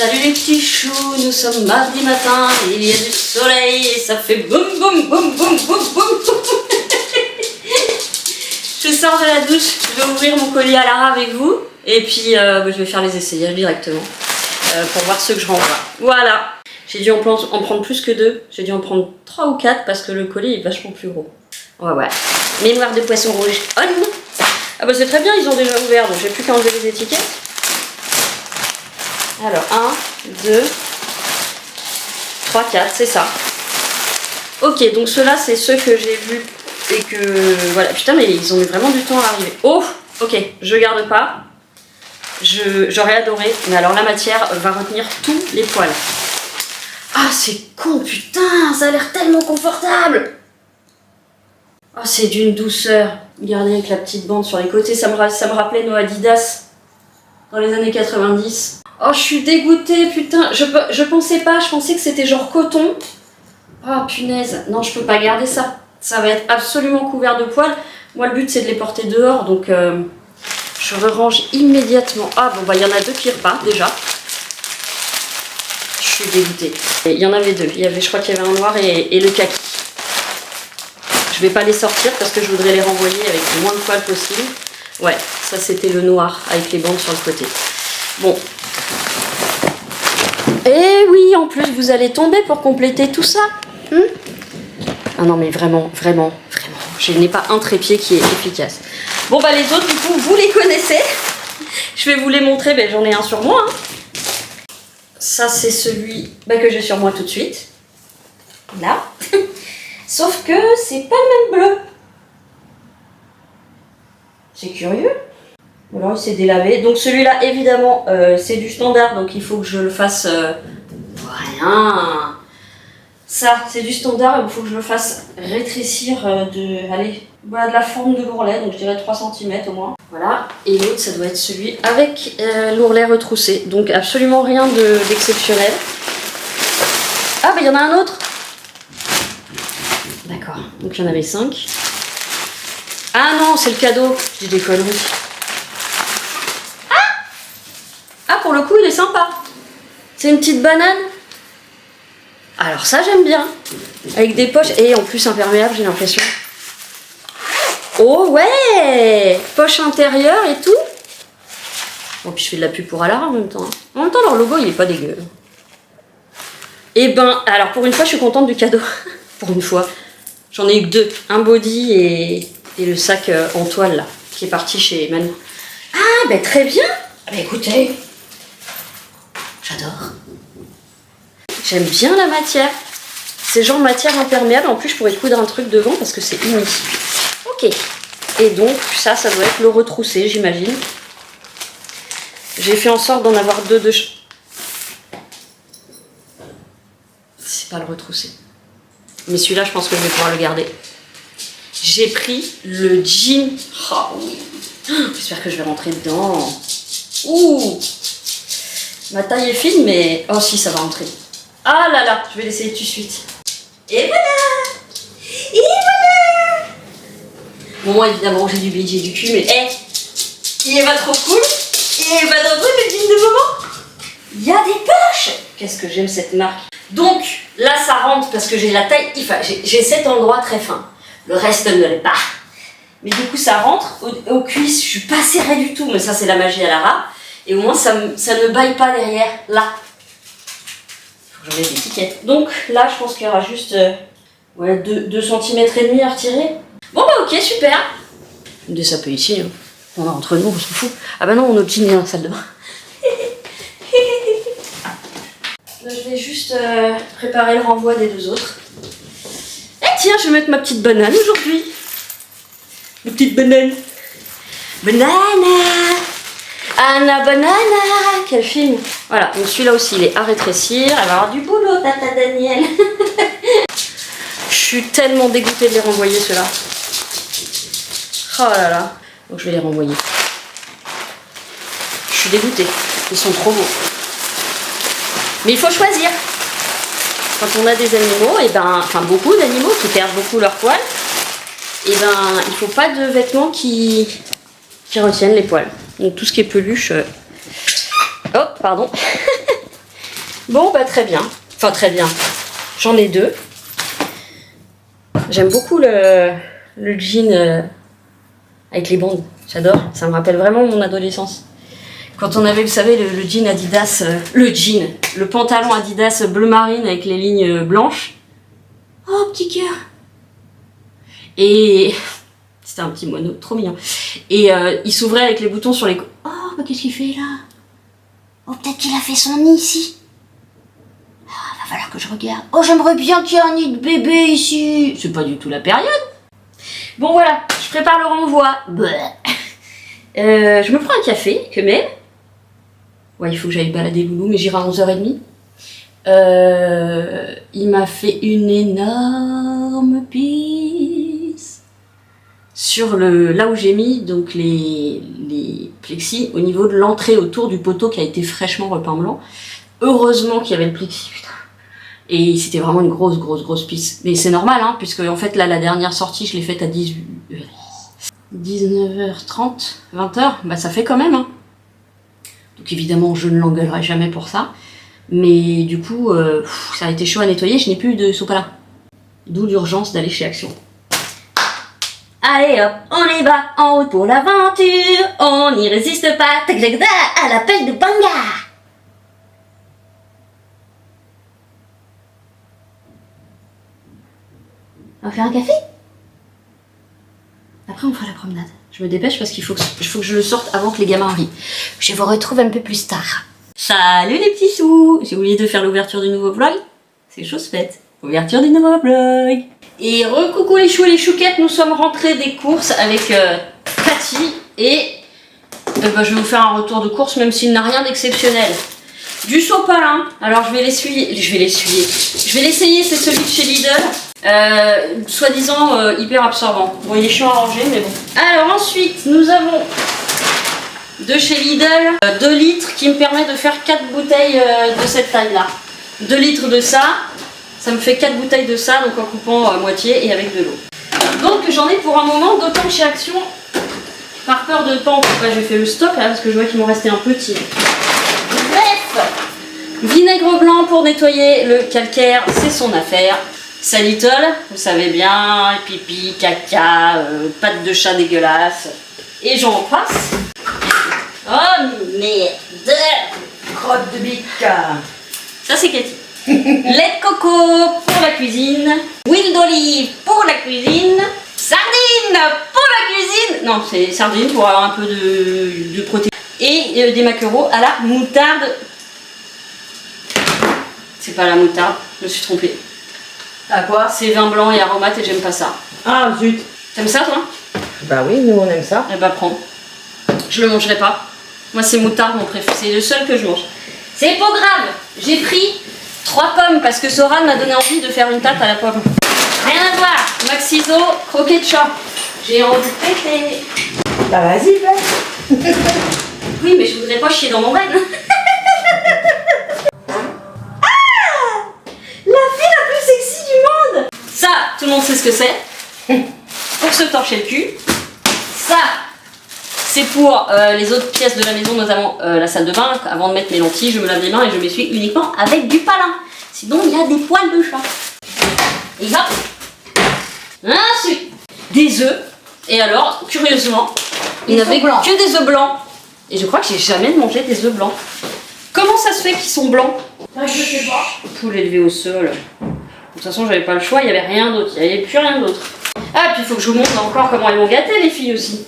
Salut les petits choux, nous sommes mardi matin, il y a du soleil et ça fait boum boum boum boum boum boum. Je sors de la douche, je vais ouvrir mon colis à Lara avec vous et puis je vais faire les essayages directement pour voir ceux que je renvoie. Voilà, j'ai dû en prendre plus que 2, j'ai dû en prendre 3 ou 4 parce que le colis est vachement plus gros. Ouais, ouais. Mémoire de poisson rouge on. Ah bah c'est très bien, ils ont déjà ouvert donc j'ai plus qu'à enlever les étiquettes. Alors 1, 2, 3, 4, c'est ça. Ok, donc ceux-là c'est ceux que j'ai vus et que... Voilà, putain mais ils ont mis vraiment du temps à arriver. Oh, ok, je garde pas. J'aurais adoré, mais alors la matière va retenir tous les poils. Ah c'est con, putain, ça a l'air tellement confortable. Ah c'est d'une douceur. Regardez avec la petite bande sur les côtés, ça me rappelait nos Adidas dans les années 90. Oh, je suis dégoûtée, putain. Je pensais pas, je pensais que c'était genre coton. Oh, punaise. Non, je peux pas garder ça. Ça va être absolument couvert de poils. Moi, le but, c'est de les porter dehors, donc je range immédiatement. Ah, bon, bah, il y en a 2 qui repartent, déjà. Je suis dégoûtée. Il y en avait 2. Je crois qu'il y avait un noir et le kaki. Je vais pas les sortir parce que je voudrais les renvoyer avec le moins de poils possible. Ouais, ça, c'était le noir avec les bandes sur le côté. Bon. Et oui, en plus, vous allez tomber pour compléter tout ça. Ah non, mais vraiment, vraiment, vraiment. Je n'ai pas un trépied qui est efficace. Bon, bah les autres, du coup, vous les connaissez. Je vais vous les montrer. Ben, j'en ai un sur moi. Hein. Ça, c'est celui que j'ai sur moi tout de suite. Là. Sauf que c'est pas le même bleu. C'est curieux. Alors il s'est délavé. Donc celui-là, évidemment, c'est du standard, donc il faut que je le fasse... Rien. Ça, c'est du standard, il faut que je le fasse rétrécir de la forme de l'ourlet, donc je dirais 3 cm au moins. Voilà. Et l'autre, ça doit être celui avec l'ourlet retroussé. Donc absolument rien d'exceptionnel. Ah, mais il y en a un autre. D'accord. Donc il y en avait 5. Ah non, c'est le cadeau. J'ai des conneries. Ah, pour le coup, il est sympa. C'est une petite banane. Alors ça, j'aime bien. Avec des poches. Et en plus, imperméable, j'ai l'impression. Oh ouais. Poche intérieure et tout. Bon, puis je fais de la pub pour Alara en même temps. En même temps, leur logo, il est pas dégueu. Et ben, alors pour une fois, je suis contente du cadeau. Pour une fois. J'en ai eu que 2. Un body et le sac en toile, là. Qui est parti chez Manu. Ah, ben très bien. Ben écoutez... J'adore. J'aime bien la matière. C'est genre matière imperméable. En plus, je pourrais coudre un truc devant parce que c'est uni. Ok. Et donc, ça doit être le retroussé, j'imagine. J'ai fait en sorte d'en avoir 2 de... C'est pas le retroussé. Mais celui-là, je pense que je vais pouvoir le garder. J'ai pris le jean. Oh oui. J'espère que je vais rentrer dedans. Ouh. Ma taille est fine, mais... Oh si, ça va rentrer. Ah là là, je vais l'essayer tout de suite. Et voilà. Et voilà. Bon, moi, évidemment, j'ai du BG et du cul, mais... il est pas trop cool. Il est pas trop cool, le jean de moment. Il y a des poches. Qu'est-ce que j'aime cette marque. Donc, là, ça rentre parce que j'ai la taille... J'ai cet endroit très fin. Le reste ne l'est pas. Mais du coup, ça rentre. Aux cuisses, je suis pas serrée du tout, mais ça, c'est la magie à Lara. Et au moins, ça ne baille pas derrière, là. Il faut que j'enlève l'étiquette. Donc là, je pense qu'il y aura juste 2 cm et demi à retirer. Bon bah ok, super. Dès ça peut ici, hein. On est entre nous, on s'en fout. Ah bah non, on jean est dans la salle de bain. Là, je vais juste préparer le renvoi des 2 autres. Et tiens, je vais mettre ma petite banane aujourd'hui. Ma petite banane. Banana. Anna Banana, quel film. Voilà, donc celui-là aussi, il est à rétrécir. Elle va avoir du boulot, Tata Daniel. Je suis tellement dégoûtée de les renvoyer, ceux-là. Oh là là. Donc je vais les renvoyer. Je suis dégoûtée. Ils sont trop beaux. Mais il faut choisir. Quand on a des animaux, et beaucoup d'animaux qui perdent beaucoup leurs poils, et il faut pas de vêtements qui retiennent les poils. Donc tout ce qui est peluche... Oh, pardon. Bon, bah très bien. Enfin, très bien. J'en ai 2. J'aime beaucoup le jean avec les bandes. J'adore. Ça me rappelle vraiment mon adolescence. Quand on avait, vous savez, le jean Adidas, le pantalon Adidas bleu marine avec les lignes blanches. Oh, petit cœur. Et c'était un petit moineau, trop mignon. Et il s'ouvrait avec les boutons sur les... Oh, bah qu'est-ce qu'il fait là? Oh, peut-être qu'il a fait son nid ici. Ah, va falloir que je regarde. Oh, j'aimerais bien qu'il y ait un nid de bébé ici. C'est pas du tout la période. Bon, voilà, je prépare le renvoi. Je me prends un café, que même. Ouais, il faut que j'aille balader Loulou, mais j'irai à 11h30. Il m'a fait une énorme pisse sur là où j'ai mis donc les plexis au niveau de l'entrée autour du poteau qui a été fraîchement repeint blanc. Heureusement qu'il y avait le plexi, putain. Et c'était vraiment une grosse pisse. Mais c'est normal, hein, puisque en fait là la dernière sortie je l'ai faite à 19h30, 20h, bah ça fait quand même, hein. Donc évidemment, je ne l'engueulerai jamais pour ça. Mais du coup, ça a été chaud à nettoyer, je n'ai plus de sopalin. D'où l'urgence d'aller chez Action. Allez hop, on y va, en route pour l'aventure. On n'y résiste pas, tac-tac-tac, à l'appel de Banga. On va faire un café? Après, on fera la promenade. Je me dépêche parce qu'il faut que je le sorte avant que les gamins arrivent. Je vous retrouve un peu plus tard. Salut les petits sous! J'ai oublié de faire l'ouverture du nouveau vlog. C'est chose faite. Ouverture du nouveau vlog. Et recoucou les choux et les chouquettes, nous sommes rentrés des courses avec Cathy. Et je vais vous faire un retour de course même s'il n'a rien d'exceptionnel. Du sopalin. Alors je vais l'essuyer. Je vais l'essayer, c'est celui de chez Lidl. Soi-disant hyper absorbant. Bon, il est chiant à ranger, mais bon. Alors ensuite, nous avons de chez Lidl 2 litres qui me permet de faire 4 bouteilles de cette taille-là. 2 litres de ça, ça me fait 4 bouteilles de ça, donc en coupant à moitié et avec de l'eau. Donc j'en ai pour un moment, d'autant que chez Action, par peur de temps, j'ai fait le stock là, parce que je vois qu'il m'en restait un petit. Bref, vinaigre blanc pour nettoyer le calcaire, c'est son affaire. Ça Lidl, vous savez bien, pipi, caca, pattes de chat dégueulasse, et j'en passe. Oh merde! Crotte de bique. Ça c'est Cathy. Lait de coco pour la cuisine. Huile d'olive pour la cuisine. Sardines pour la cuisine. Non, c'est sardines pour avoir un peu de protéines. Et des maquereaux à la moutarde. C'est pas la moutarde, je me suis trompée. À quoi? C'est vin blanc et aromate et j'aime pas ça. Ah zut! T'aimes ça toi? Bah oui, nous on aime ça. Eh bah prends. Je le mangerai pas. Moi c'est moutarde mon préféré, c'est le seul que je mange. C'est pas grave, j'ai pris 3 pommes parce que Soran m'a donné envie de faire une tarte à la pomme. Rien à voir, Maxiso, croquet de chat. J'ai envie de péter. Bah vas-y, fais. Oui mais je voudrais pas chier dans mon bain. Ça, tout le monde sait ce que c'est. Pour se torcher le cul. Ça, c'est pour les autres pièces de la maison, notamment la salle de bain. Avant de mettre mes lentilles, je me lave les mains et je m'essuie uniquement avec du palin. Sinon, il y a des poils de chat. Et hop. Ensuite, des œufs. Et alors, curieusement, il n'avait que des œufs blancs. Et je crois que j'ai jamais mangé des œufs blancs. Comment ça se fait qu'ils sont blancs? Je sais pas. Poule élevée au sol. De toute façon, j'avais pas le choix, il n'y avait rien d'autre, il n'y avait plus rien d'autre. Ah, puis il faut que je vous montre encore comment elles vont gâter, les filles aussi.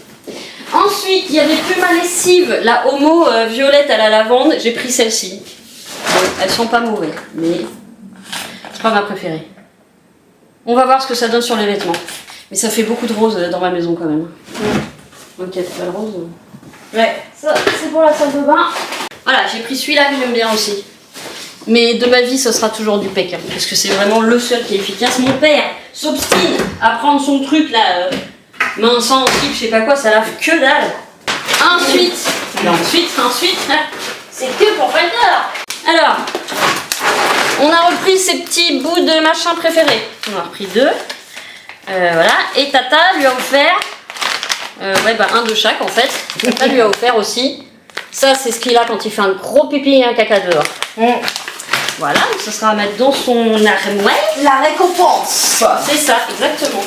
Ensuite, il y avait plus ma lessive, la Homo violette à la lavande, j'ai pris celle-ci. Bon, elles sont pas mauvaises, mais c'est pas ma préférée. On va voir ce que ça donne sur les vêtements. Mais ça fait beaucoup de rose dans ma maison quand même. Ok, c'est pas le rose. Ouais, ça c'est pour la salle de bain. Voilà, j'ai pris celui-là que j'aime bien aussi. Mais de ma vie, ce sera toujours du PEC, hein, parce que c'est vraiment le seul qui est efficace. Mon père s'obstine à prendre son truc là, main sans slip, je sais pas quoi, ça lave que dalle. Ensuite, c'est que pour faire d'or. Alors, on a repris ces petits bouts de machin préférés. On en a repris 2. Voilà, et Tata lui a offert, un de chaque en fait. Tata lui a offert aussi. Ça, c'est ce qu'il a quand il fait un gros pipi et un caca dehors. Voilà, donc ça sera à mettre dans son armoire. La récompense. C'est ça, exactement.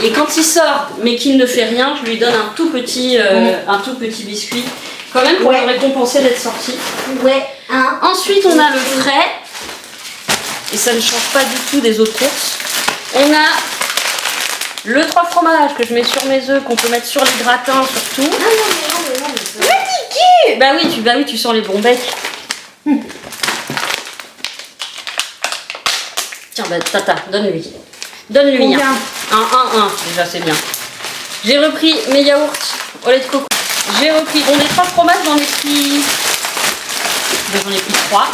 Et quand il sort, mais qu'il ne fait rien, je lui donne un tout petit biscuit, quand même pour le récompenser d'être sorti. Ouais. Hein. Ensuite, on a le frais, et ça ne change pas du tout des autres courses. On a le 3 fromages que je mets sur mes œufs, qu'on peut mettre sur les gratins surtout. Ah non, mais ça... Bah oui, tu sens les bons becs. Tiens, bah Tata, donne-lui. Donne-lui Combien? un, déjà c'est bien. J'ai repris mes yaourts au lait de coco. J'ai repris, bon les 3 fromages, j'en ai pris 3.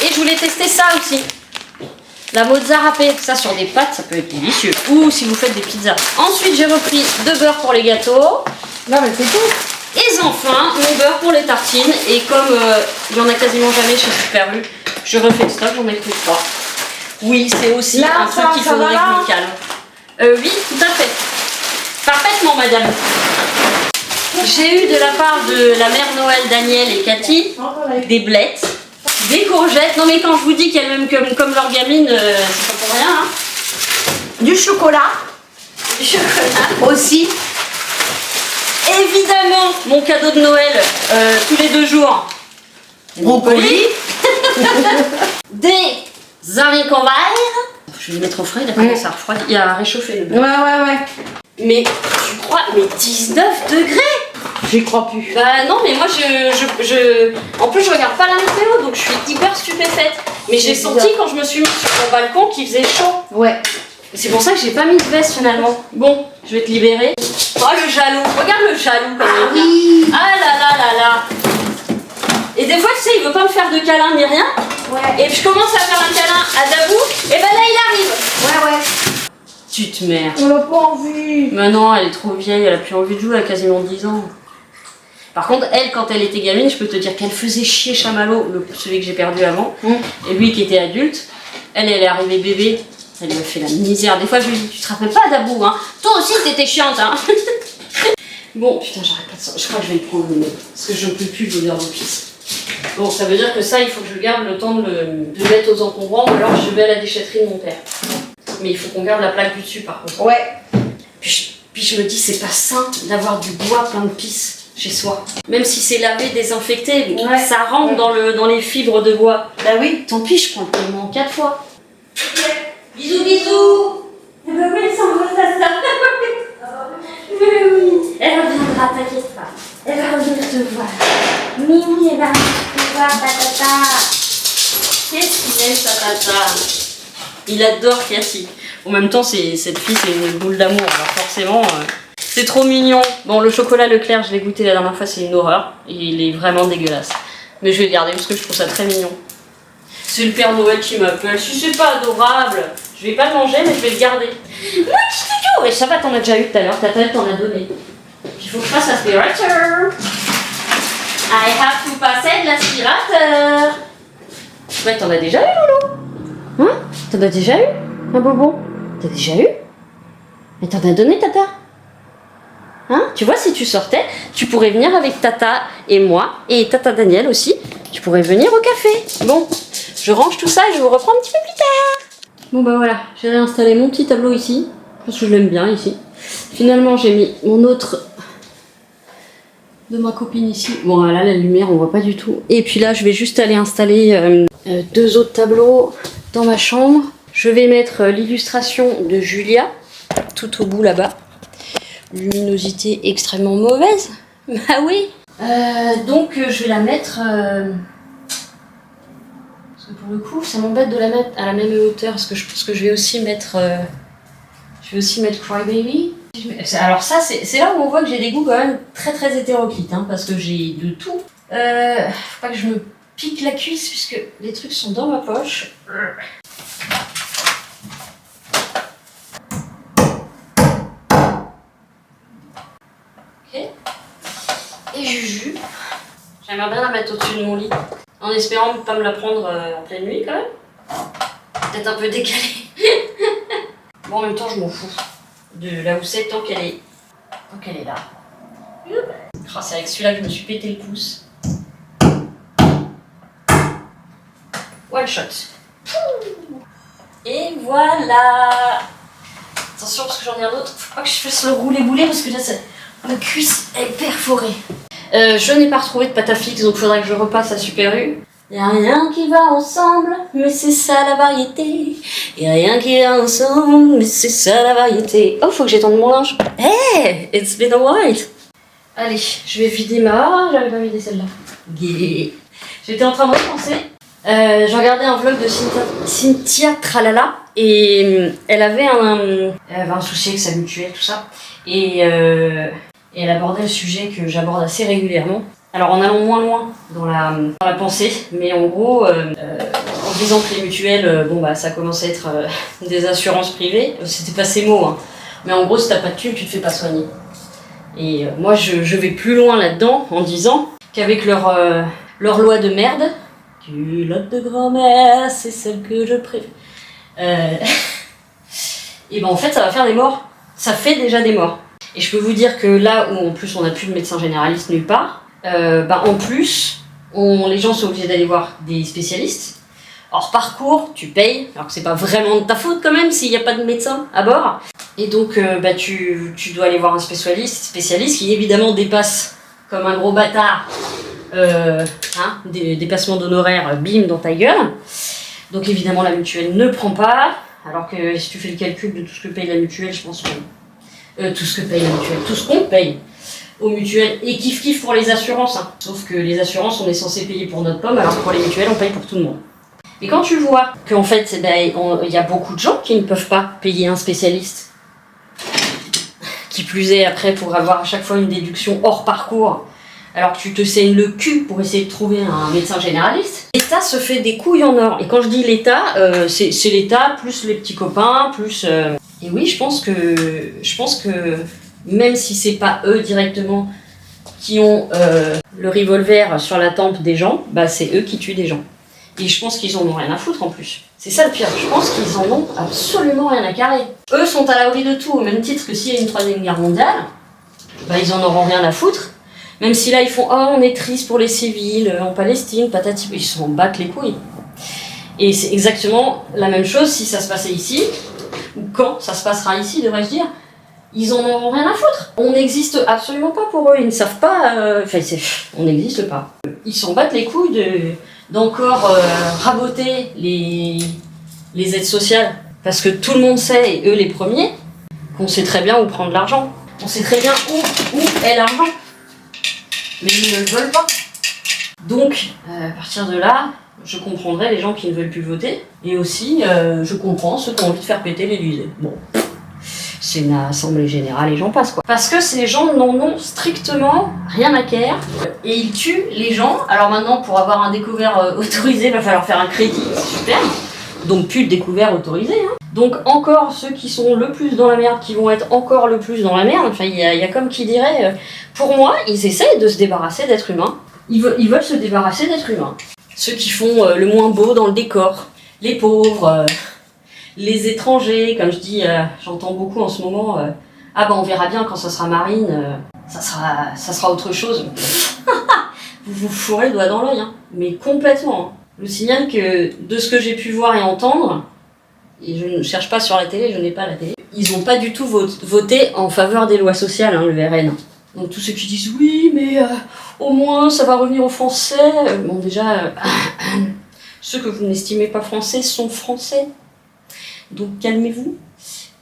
Et je voulais tester ça aussi. La mozza râpée, ça sur des pâtes, ça peut être délicieux. Ou si vous faites des pizzas. Ensuite, j'ai repris 2 beurres pour les gâteaux. Non, mais c'est tout. Et enfin, mon beurre pour les tartines. Et comme il n'y en a quasiment jamais chez Super U, je refais le stock, j'en ai pris 3. Oui, c'est aussi là, un truc qu'il faudrait que je me calme. Oui, tout à fait. Parfaitement, madame. J'ai eu de la part de la mère Noël, Daniel et Cathy, des blettes, des courgettes. Non mais quand je vous dis qu'elles m'aiment comme leur gamine, c'est pas pour rien. Hein. Du chocolat. Du chocolat. Aussi. Évidemment, mon cadeau de Noël, tous les 2 jours. Brocoli. Des haricots verts. Je vais les mettre au frais, il a commencé à refroidir. Il a réchauffé le beurre. Ouais. Mais tu crois, mais 19 degrés. J'y crois plus. Bah non, mais moi en plus je regarde pas la météo, donc je suis hyper stupéfaite. Mais j'ai senti quand je me suis mise sur mon balcon qu'il faisait chaud. Ouais. C'est pour ça que j'ai pas mis de veste finalement. Bon, je vais te libérer. Oh le jaloux, regarde le jaloux quand même. Oui. Ah là là là là. Et des fois tu sais, il veut pas me faire de câlin ni rien. Ouais. Et puis je commence à faire un câlin à Dabou, et ben là il arrive. Ouais. Tu te mères. On l'a pas envie. Mais non, elle est trop vieille, elle a plus envie de jouer, elle a quasiment 10 ans. Par contre, elle, quand elle était gamine, je peux te dire qu'elle faisait chier Chamallow, celui que j'ai perdu avant, et lui qui était adulte. Elle est arrivée bébé, elle lui a fait la misère. Des fois, je lui dis, tu te rappelles pas d'Abou, hein? Toi aussi, t'étais chiante, hein? Bon, putain, j'arrête pas de ça. Je crois que je vais le prendre, parce que je ne peux plus l'odeur d'office. Bon, ça veut dire que ça, il faut que je garde le temps de le mettre aux encombrants, ou alors je vais à la déchetterie de mon père. Mais il faut qu'on garde la plaque du dessus, par contre. Ouais. Puis je me dis, c'est pas sain d'avoir du bois plein de pisse chez soi. Même si c'est lavé, désinfecté, ça rentre dans les fibres de bois. Bah oui. Tant pis, je prends le paiement 4 fois. Bisous, bisous. Eh ben oui, ça va, ça. Mais oui, elle reviendra, t'inquiète pas. Elle va revenir te voir. Mimi, elle va revenir te voir, tata. Qu'est-ce qu'il aime, tata? Il adore Cathy. En même temps, cette fille, c'est une boule d'amour. Alors forcément, c'est trop mignon. Bon, le chocolat Leclerc, je l'ai goûté la dernière fois, c'est une horreur. Il est vraiment dégueulasse. Mais je vais le garder parce que je trouve ça très mignon. C'est le Père Noël qui m'appelle. Si c'est pas adorable, je vais pas le manger, mais je vais le garder. Moi, ouais, ça va, t'en as déjà eu tout à l'heure. Tata, elle t'en a donné. Il faut que je fasse l'aspirateur. I have to passer de l'aspirateur. Ouais, t'en as déjà eu, Loulou? Hein? T'en as déjà eu? Un bobo? T'as déjà eu? Mais t'en as donné, Tata? Hein? Tu vois, si tu sortais, tu pourrais venir avec Tata et moi, et Tata Daniel aussi. Tu pourrais venir au café. Bon, je range tout ça et je vous reprends un petit peu plus tard. Bon bah voilà, j'ai réinstallé mon petit tableau ici, parce que je l'aime bien ici. Finalement, j'ai mis mon autre de ma copine ici. Bon là, la lumière, on voit pas du tout. Et puis là, je vais juste aller installer 2 autres tableaux dans ma chambre. Je vais mettre l'illustration de Julia, tout au bout là-bas. Luminosité extrêmement mauvaise. Bah oui. Donc je vais la mettre... Parce que pour le coup, ça m'embête de la mettre à la même hauteur. Parce que je pense que je vais aussi mettre... Cry Baby. Alors ça, c'est là où on voit que j'ai des goûts quand même très très hétéroclites. Hein, parce que j'ai de tout. Faut pas que je me pique la cuisse puisque les trucs sont dans ma poche. Et Juju, j'aimerais bien la mettre au-dessus de mon lit, en espérant ne pas me la prendre en pleine nuit quand même. Peut-être un peu décalée. Bon, en même temps, je m'en fous de la houssette tant qu'elle est là. Oh, c'est avec celui-là que je me suis pété le pouce. One shot. Et voilà. Attention parce que j'en ai un autre. Faut pas que je fasse le rouler-bouler parce que là, ma cuisse est perforée. Je n'ai pas retrouvé de pâte à fixe, donc il faudrait que je repasse à Super U. Y'a rien qui va ensemble, mais c'est ça la variété. Y'a rien qui va ensemble, mais c'est ça la variété. Oh, faut que j'étende mon linge. Hey, it's been a while. Allez, je vais vider ma... j'avais pas vidé celle-là. Yeah. J'étais en train de repenser. J'ai regardé un vlog de Cynthia Tralala et elle avait un souci avec sa mutuelle, tout ça. Et elle abordait le sujet que j'aborde assez régulièrement. Alors en allant moins loin dans la pensée, mais en gros, en disant que les mutuelles, ça commence à être des assurances privées, c'était pas ces mots, hein. Mais en gros, si t'as pas de thune, tu te fais pas soigner. Et moi, je vais plus loin là-dedans en disant qu'avec leur loi de merde, culotte de grand-mère, c'est celle que je préfère. Et ben en fait, ça va faire des morts. Ça fait déjà des morts. Et je peux vous dire que là où en plus on n'a plus de médecin généraliste nulle part, en plus, les gens sont obligés d'aller voir des spécialistes. Hors parcours, tu payes, alors que c'est pas vraiment de ta faute quand même s'il n'y a pas de médecin à bord. Et donc tu dois aller voir un spécialiste qui évidemment dépasse comme un gros bâtard des dépassements d'honoraires, bim, dans ta gueule. Donc évidemment la mutuelle ne prend pas, alors que si tu fais le calcul de tout ce que paye la mutuelle, je pense que... tout ce que paye la mutuelle, tout ce qu'on paye aux mutuelles, et kiff pour les assurances, hein. Sauf que les assurances, on est censé payer pour notre pomme, alors que pour les mutuelles, on paye pour tout le monde. Et quand tu vois qu'en fait, il y a beaucoup de gens qui ne peuvent pas payer un spécialiste, qui plus est après pour avoir à chaque fois une déduction hors parcours, alors que tu te saignes le cul pour essayer de trouver un médecin généraliste, l'État se fait des couilles en or. Et quand je dis l'État, c'est l'État plus les petits copains, plus... Et oui, je pense que même si c'est pas eux directement qui ont le revolver sur la tempe des gens, c'est eux qui tuent des gens. Et je pense qu'ils en ont rien à foutre en plus. C'est ça le pire, je pense qu'ils en ont absolument rien à carrer. Eux sont à l'abri de tout, au même titre que s'il y a une troisième guerre mondiale, ils en auront rien à foutre. Même si là ils font « Oh, on est triste pour les civils en Palestine, patati », ils s'en battent les couilles. Et c'est exactement la même chose si ça se passait ici, ou quand ça se passera ici, devrais-je dire. Ils en auront rien à foutre. On n'existe absolument pas pour eux, ils ne savent pas... on n'existe pas. Ils s'en battent les couilles d'encore raboter les aides sociales. Parce que tout le monde sait, et eux les premiers, qu'on sait très bien où prendre l'argent. On sait très bien où est l'argent. Mais ils ne le veulent pas. Donc, à partir de là, je comprendrai les gens qui ne veulent plus voter. Et aussi, je comprends ceux qui ont envie de faire péter l'Élysée. Bon, c'est une assemblée générale et j'en passe quoi. Parce que ces gens n'en ont strictement rien à faire. Et ils tuent les gens. Alors maintenant, pour avoir un découvert autorisé, il va falloir faire un crédit. C'est super. Donc plus de découvert autorisé. Hein. Donc encore ceux qui sont le plus dans la merde, qui vont être encore le plus dans la merde. Enfin, il y a comme qui dirait... pour moi, ils essayent de se débarrasser d'êtres humains. Ils veulent se débarrasser d'êtres humains. Ceux qui font le moins beau dans le décor. Les pauvres, les étrangers. Comme je dis, j'entends beaucoup en ce moment... on verra bien quand ça sera Marine. Ça sera autre chose. Vous vous fourrez le doigt dans l'œil. Hein. Mais complètement. Hein. Je vous signale que de ce que j'ai pu voir et entendre... Et je ne cherche pas sur la télé, je n'ai pas la télé. Ils n'ont pas du tout voté en faveur des lois sociales, hein, le RN. Donc tous ceux qui disent oui, mais au moins ça va revenir aux Français. Bon déjà, ceux que vous n'estimez pas français sont français. Donc calmez-vous.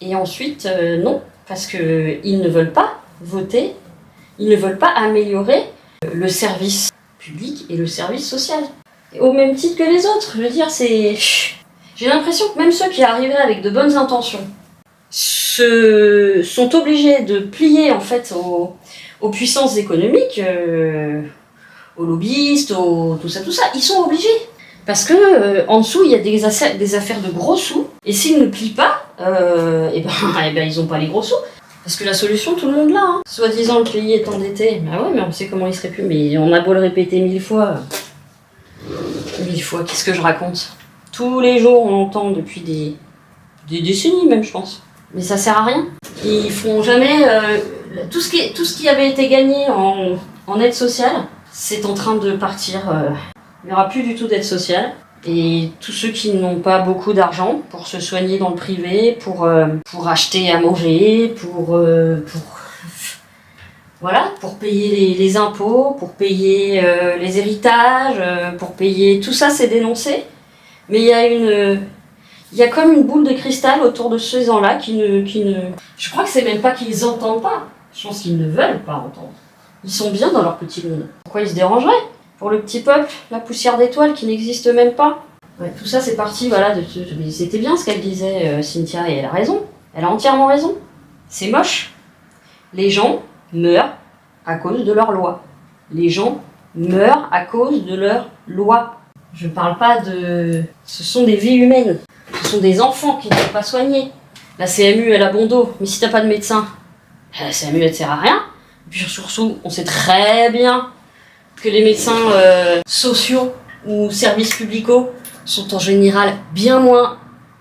Et ensuite, non, parce qu'ils ne veulent pas voter, ils ne veulent pas améliorer le service public et le service social. Au même titre que les autres, je veux dire, c'est... J'ai l'impression que même ceux qui arriveraient avec de bonnes intentions sont obligés de plier en fait aux puissances économiques, aux lobbyistes, tout ça. Ils sont obligés. Parce que en dessous, il y a des affaires de gros sous. Et s'ils ne plient pas, ils n'ont pas les gros sous. Parce que la solution, tout le monde l'a. Hein. Soi-disant, le pays est endetté. Mais ouais, mais on sait comment il serait plus. Mais on a beau le répéter 1000 fois. 1000 fois, qu'est-ce que je raconte ? Tous les jours, on entend depuis des décennies même, je pense. Mais ça sert à rien. Ils feront jamais... tout ce qui avait été gagné en aide sociale, c'est en train de partir. Il n'y aura plus du tout d'aide sociale. Et tous ceux qui n'ont pas beaucoup d'argent pour se soigner dans le privé, pour acheter à manger, voilà, pour payer les impôts, pour payer les héritages, pour payer... Tout ça, c'est dénoncé. Mais il y a comme une boule de cristal autour de ces gens-là qui ne... Je crois que c'est même pas qu'ils entendent pas. Je pense qu'ils ne veulent pas entendre. Ils sont bien dans leur petit monde. Pourquoi ils se dérangeraient? Pour le petit peuple, la poussière d'étoiles qui n'existe même pas. Ouais, tout ça, c'est parti, voilà. Mais c'était bien ce qu'elle disait, Cynthia, et elle a raison. Elle a entièrement raison. C'est moche. Les gens meurent à cause de leurs lois. Les gens meurent à cause de leurs lois. Je ne parle pas de... Ce sont des vies humaines. Ce sont des enfants qui ne sont pas soignés. La CMU, elle a bon dos, mais si t'as pas de médecin, la CMU, elle ne sert à rien. Et puis surtout, on sait très bien que les médecins sociaux ou services publicaux sont en général bien moins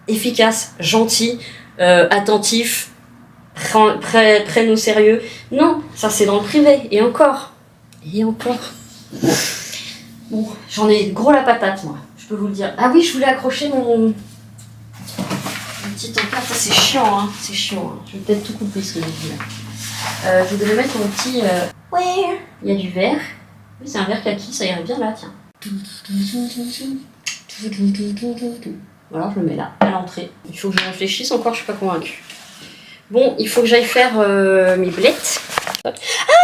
efficaces, gentils, attentifs, prennent au sérieux. Non, ça c'est dans le privé, et encore. Et encore. Bon, j'en ai gros la patate, moi, je peux vous le dire. Ah oui, je voulais accrocher mon petit encart, ça c'est chiant, hein, c'est chiant. Hein. Je vais peut-être tout couper ce que j'ai dit là. Je voudrais mettre mon petit... Ouais, il y a du verre. Oui, c'est un verre kaki, ça irait bien là, tiens. Voilà, je le mets là, à l'entrée. Il faut que je réfléchisse encore, je suis pas convaincue. Bon, il faut que j'aille faire mes blettes. Ah,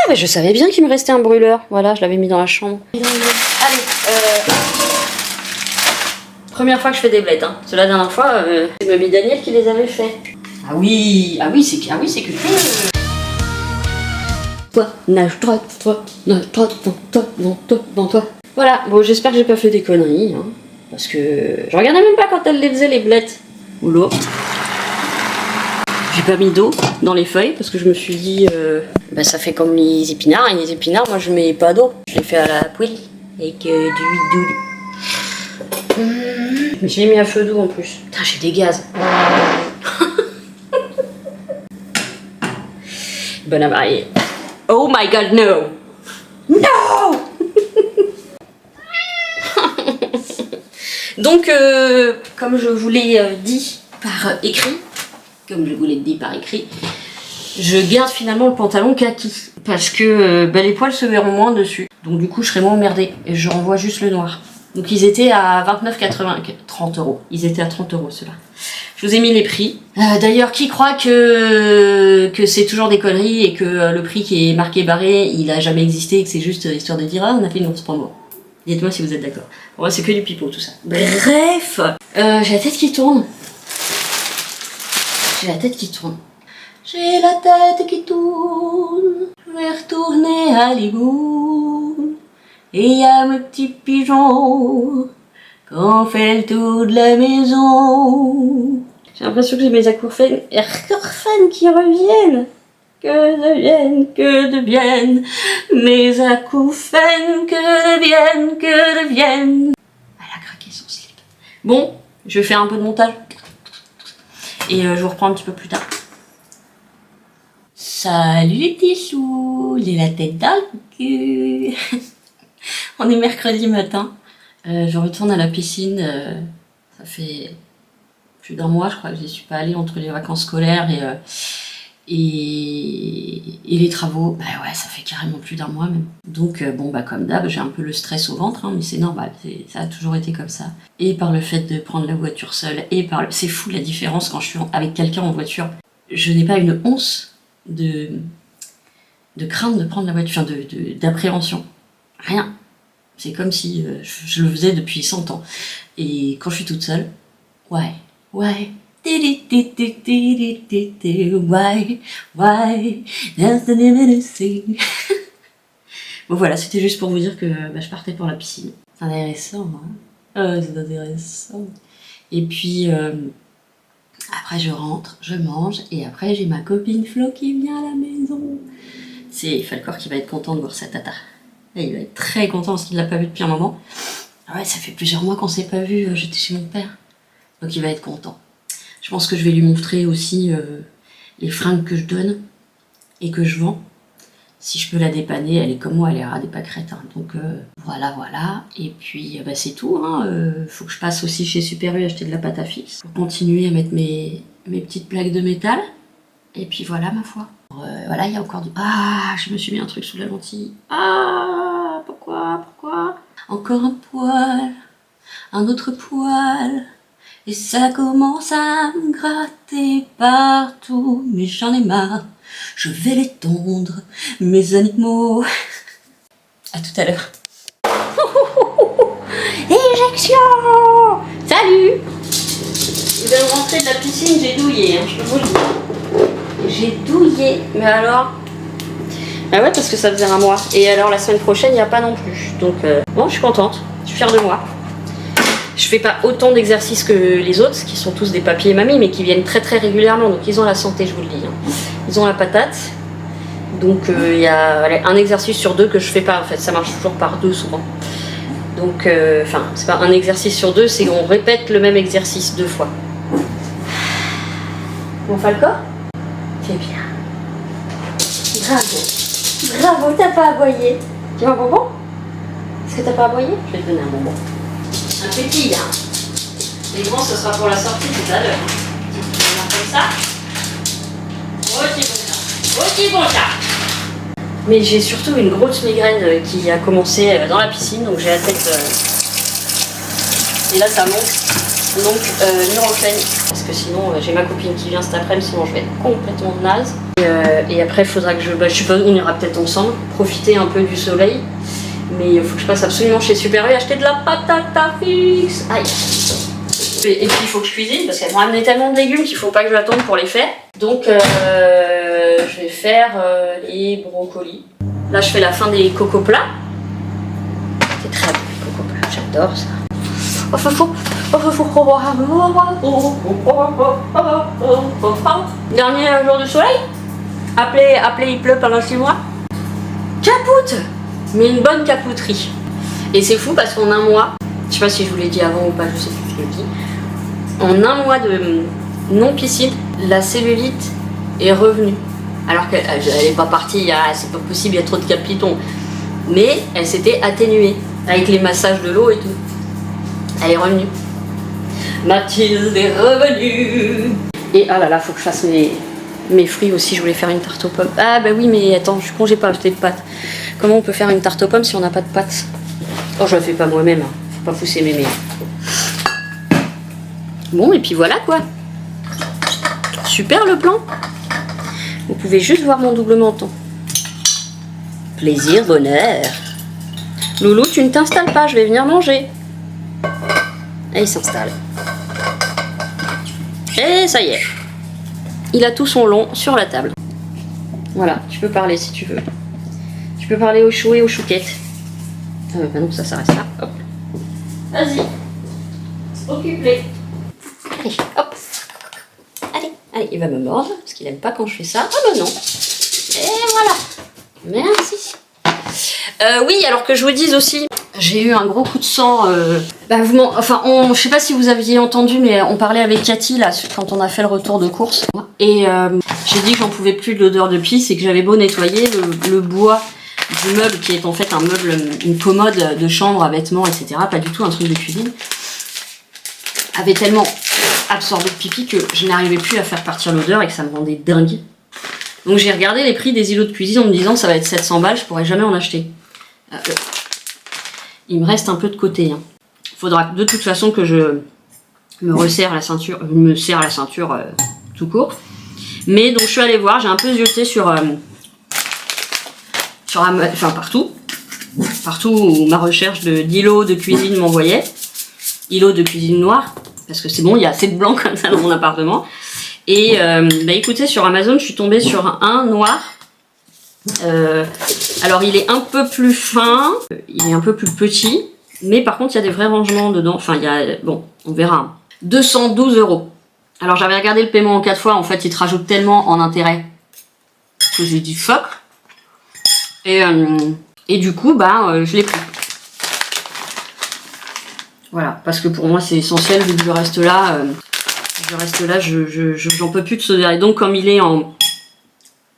mais je savais bien qu'il me restait un brûleur. Voilà, je l'avais mis dans la chambre. Allez, première fois que je fais des blettes. Hein. Parce que la dernière fois, c'est Mamie Daniel qui les avait fait. Ah oui, c'est que toi, nage droit, toi, nage droit, dans toi. Voilà, bon, j'espère que j'ai pas fait des conneries. Hein, parce que je regardais même pas quand elle les faisait, les blettes. Ou l'eau. J'ai pas mis d'eau dans les feuilles parce que je me suis dit, ça fait comme les épinards. Et les épinards, moi je mets pas d'eau. Je les fais à la poêle avec du huile d'olive. Mais je l'ai mis à feu doux en plus. Putain, j'ai des gaz. Bonne à marier. Oh my god, no! No! Donc, comme je vous l'ai dit par écrit, je garde finalement le pantalon kaki. Parce que les poils se verront moins dessus. Donc du coup, je serai moins emmerdée. Et je renvoie juste le noir. Donc ils étaient à 29,80, 30 €. Ils étaient à 30 € ceux-là. Je vous ai mis les prix. D'ailleurs, qui croit que c'est toujours des conneries et que le prix qui est marqué barré, il a jamais existé et que c'est juste histoire de dire ah, on a fait une ours promo. Dites-moi si vous êtes d'accord. Bon, c'est que du pipeau tout ça. Bref, j'ai la tête qui tourne. J'ai la tête qui tourne. J'ai la tête qui tourne. Je vais retourner à l'égout. Et y a mes petits pigeons qu'on fait le tour de la maison. J'ai l'impression que j'ai mes acouphènes qui reviennent. Que deviennent mes acouphènes, que deviennent. Elle a craqué son slip. Bon, je vais faire un peu de montage. Et je vous reprends un petit peu plus tard. Salut les petits choux, j'ai la tête dans le cul. On est mercredi matin. Je retourne à la piscine. Ça fait plus d'1 mois, je crois que j'y suis pas allée entre les vacances scolaires et les travaux. Bah ouais, ça fait carrément plus d'1 mois même. Donc comme d'hab, j'ai un peu le stress au ventre, hein, mais c'est normal, ça a toujours été comme ça. Et par le fait de prendre la voiture seule, c'est fou la différence quand je suis avec quelqu'un en voiture. Je n'ai pas une once de crainte de prendre la voiture, enfin d'appréhension. Rien. C'est comme si je le faisais depuis 100 ans. Et quand je suis toute seule, ouais. Why, there's the limit to see. Bon voilà, c'était juste pour vous dire que je partais pour la piscine. C'est intéressant, hein. C'est intéressant. Et puis, après je rentre, je mange, et après j'ai ma copine Flo qui vient à la maison. C'est Falcor qui va être content de voir sa tata. Et il va être très content parce qu'il l'a pas vu depuis un moment. Ah ouais, ça fait plusieurs mois qu'on s'est pas vu, j'étais chez mon père. Donc il va être content. Je pense que je vais lui montrer aussi les fringues que je donne et que je vends. Si je peux la dépanner, elle est comme moi, elle est ras des pâquerettes. Hein. Donc voilà. Et puis bah, c'est tout. Faut que je passe aussi chez Super U acheter de la pâte à fixe pour continuer à mettre mes petites plaques de métal. Et puis voilà ma foi. Voilà, il y a encore du... Ah, je me suis mis un truc sous la lentille. Ah, pourquoi encore un poil, un autre poil. Et ça commence à me gratter partout. Mais j'en ai marre. Je vais les tondre, mes animaux. À tout à l'heure. Éjection! Salut! Je viens de rentrer de la piscine, j'ai douillé, hein, je peux vous le dire. J'ai douillé, mais alors... Ah ouais, parce que ça faisait un mois. Et alors la semaine prochaine, il n'y a pas non plus. Donc bon, je suis contente, je suis fière de moi. Je fais pas autant d'exercices que les autres, qui sont tous des papiers mamies, mais qui viennent très très régulièrement. Donc ils ont la santé, je vous le dis. Hein. Ils ont la patate. Donc il y a un exercice sur 2 que je fais pas. En fait, ça marche toujours par 2 souvent. Donc, enfin, c'est pas un exercice sur 2, c'est qu'on répète le même exercice 2 fois. Mon Falco, fais bien. Bravo, t'as pas aboyé. Tu veux un bonbon? Est-ce que t'as pas aboyé? Je vais te donner un bonbon. Un petit, hein. Les grands, ce sera pour la sortie tout à l'heure. Comme ça. Aussi bon ça. Mais j'ai surtout une grosse migraine qui a commencé dans la piscine, donc j'ai la tête... Et là, ça monte. Donc, Nurofen. Parce que sinon, j'ai ma copine qui vient cet après-midi, sinon je vais être complètement naze. Et après, il faudra que je sais pas, on ira peut-être ensemble, profiter un peu du soleil. Mais il faut que je passe absolument chez Super U acheter de la patate à fixe. Aïe. Et puis il faut que je cuisine parce qu'elles m'ont amené tellement de légumes qu'il faut pas que je l'attende pour les faire. Donc je vais faire les brocolis. Là je fais la fin des coco plats. C'est très bon les coco plats, j'adore ça. Dernier jour de soleil. Appelez, il pleut pendant 6 mois. Capoute! Mais une bonne capouterie. Et c'est fou parce qu'en un mois, je sais pas si je vous l'ai dit avant ou pas, je sais plus si je l'ai dit, en un mois de non-piscine, la cellulite est revenue. Alors qu'elle n'est pas partie, c'est pas possible, il y a trop de capitons. Mais elle s'était atténuée avec les massages de l'eau et tout. Elle est revenue. Mathilde est revenue. Et ah là là, faut que je fasse mes fruits aussi, je voulais faire une tarte aux pommes. Ah bah oui, mais attends, je suis con, j'ai pas acheté de pâtes. Comment on peut faire une tarte aux pommes si on n'a pas de pâtes? Oh, je la fais pas moi-même, hein. Faut pas pousser mémé. Bon, et puis voilà quoi. Super le plan. Vous pouvez juste voir mon double menton. Plaisir, bonheur. Loulou, tu ne t'installes pas, je vais venir manger. Et il s'installe. Et ça y est. Il a tout son long sur la table. Voilà, tu peux parler si tu veux. Tu peux parler aux choux et aux chouquettes. Bah non, ça reste là. Hop. Vas-y. Occupe-les. Allez, hop. Allez, il va me mordre parce qu'il aime pas quand je fais ça. Ah bah non. Et voilà. Merci. Oui, alors que je vous dise aussi, j'ai eu un gros coup de sang. Je sais pas si vous aviez entendu, mais on parlait avec Cathy là quand on a fait le retour de course. Et j'ai dit que j'en pouvais plus de l'odeur de pisse et que j'avais beau nettoyer le bois du meuble qui est en fait un meuble, une commode de chambre à vêtements, etc. Pas du tout un truc de cuisine. Avait tellement absorbé de pipi que je n'arrivais plus à faire partir l'odeur et que ça me rendait dingue. Donc j'ai regardé les prix des îlots de cuisine en me disant ça va être 700 balles, je pourrais jamais en acheter. Il me reste un peu de côté. Hein. Faudra de toute façon que je me serre la ceinture tout court. Mais donc je suis allée voir, j'ai un peu zioté partout où ma recherche d'îlots de cuisine m'envoyait. Îlots de cuisine noire, parce que c'est bon, il y a assez de blanc comme ça dans mon appartement. Et écoutez, sur Amazon, je suis tombée sur un noir. Alors il est un peu plus fin, il est un peu plus petit, mais par contre il y a des vrais rangements dedans. Enfin, on verra. 212 €. Alors j'avais regardé le paiement en 4 fois, en fait ils te rajoutent tellement en intérêt que j'ai dit fuck. Et du coup, je l'ai pris. Voilà, parce que pour moi c'est essentiel, vu que je reste là, j'en peux plus de ce verre. Et donc comme il est en...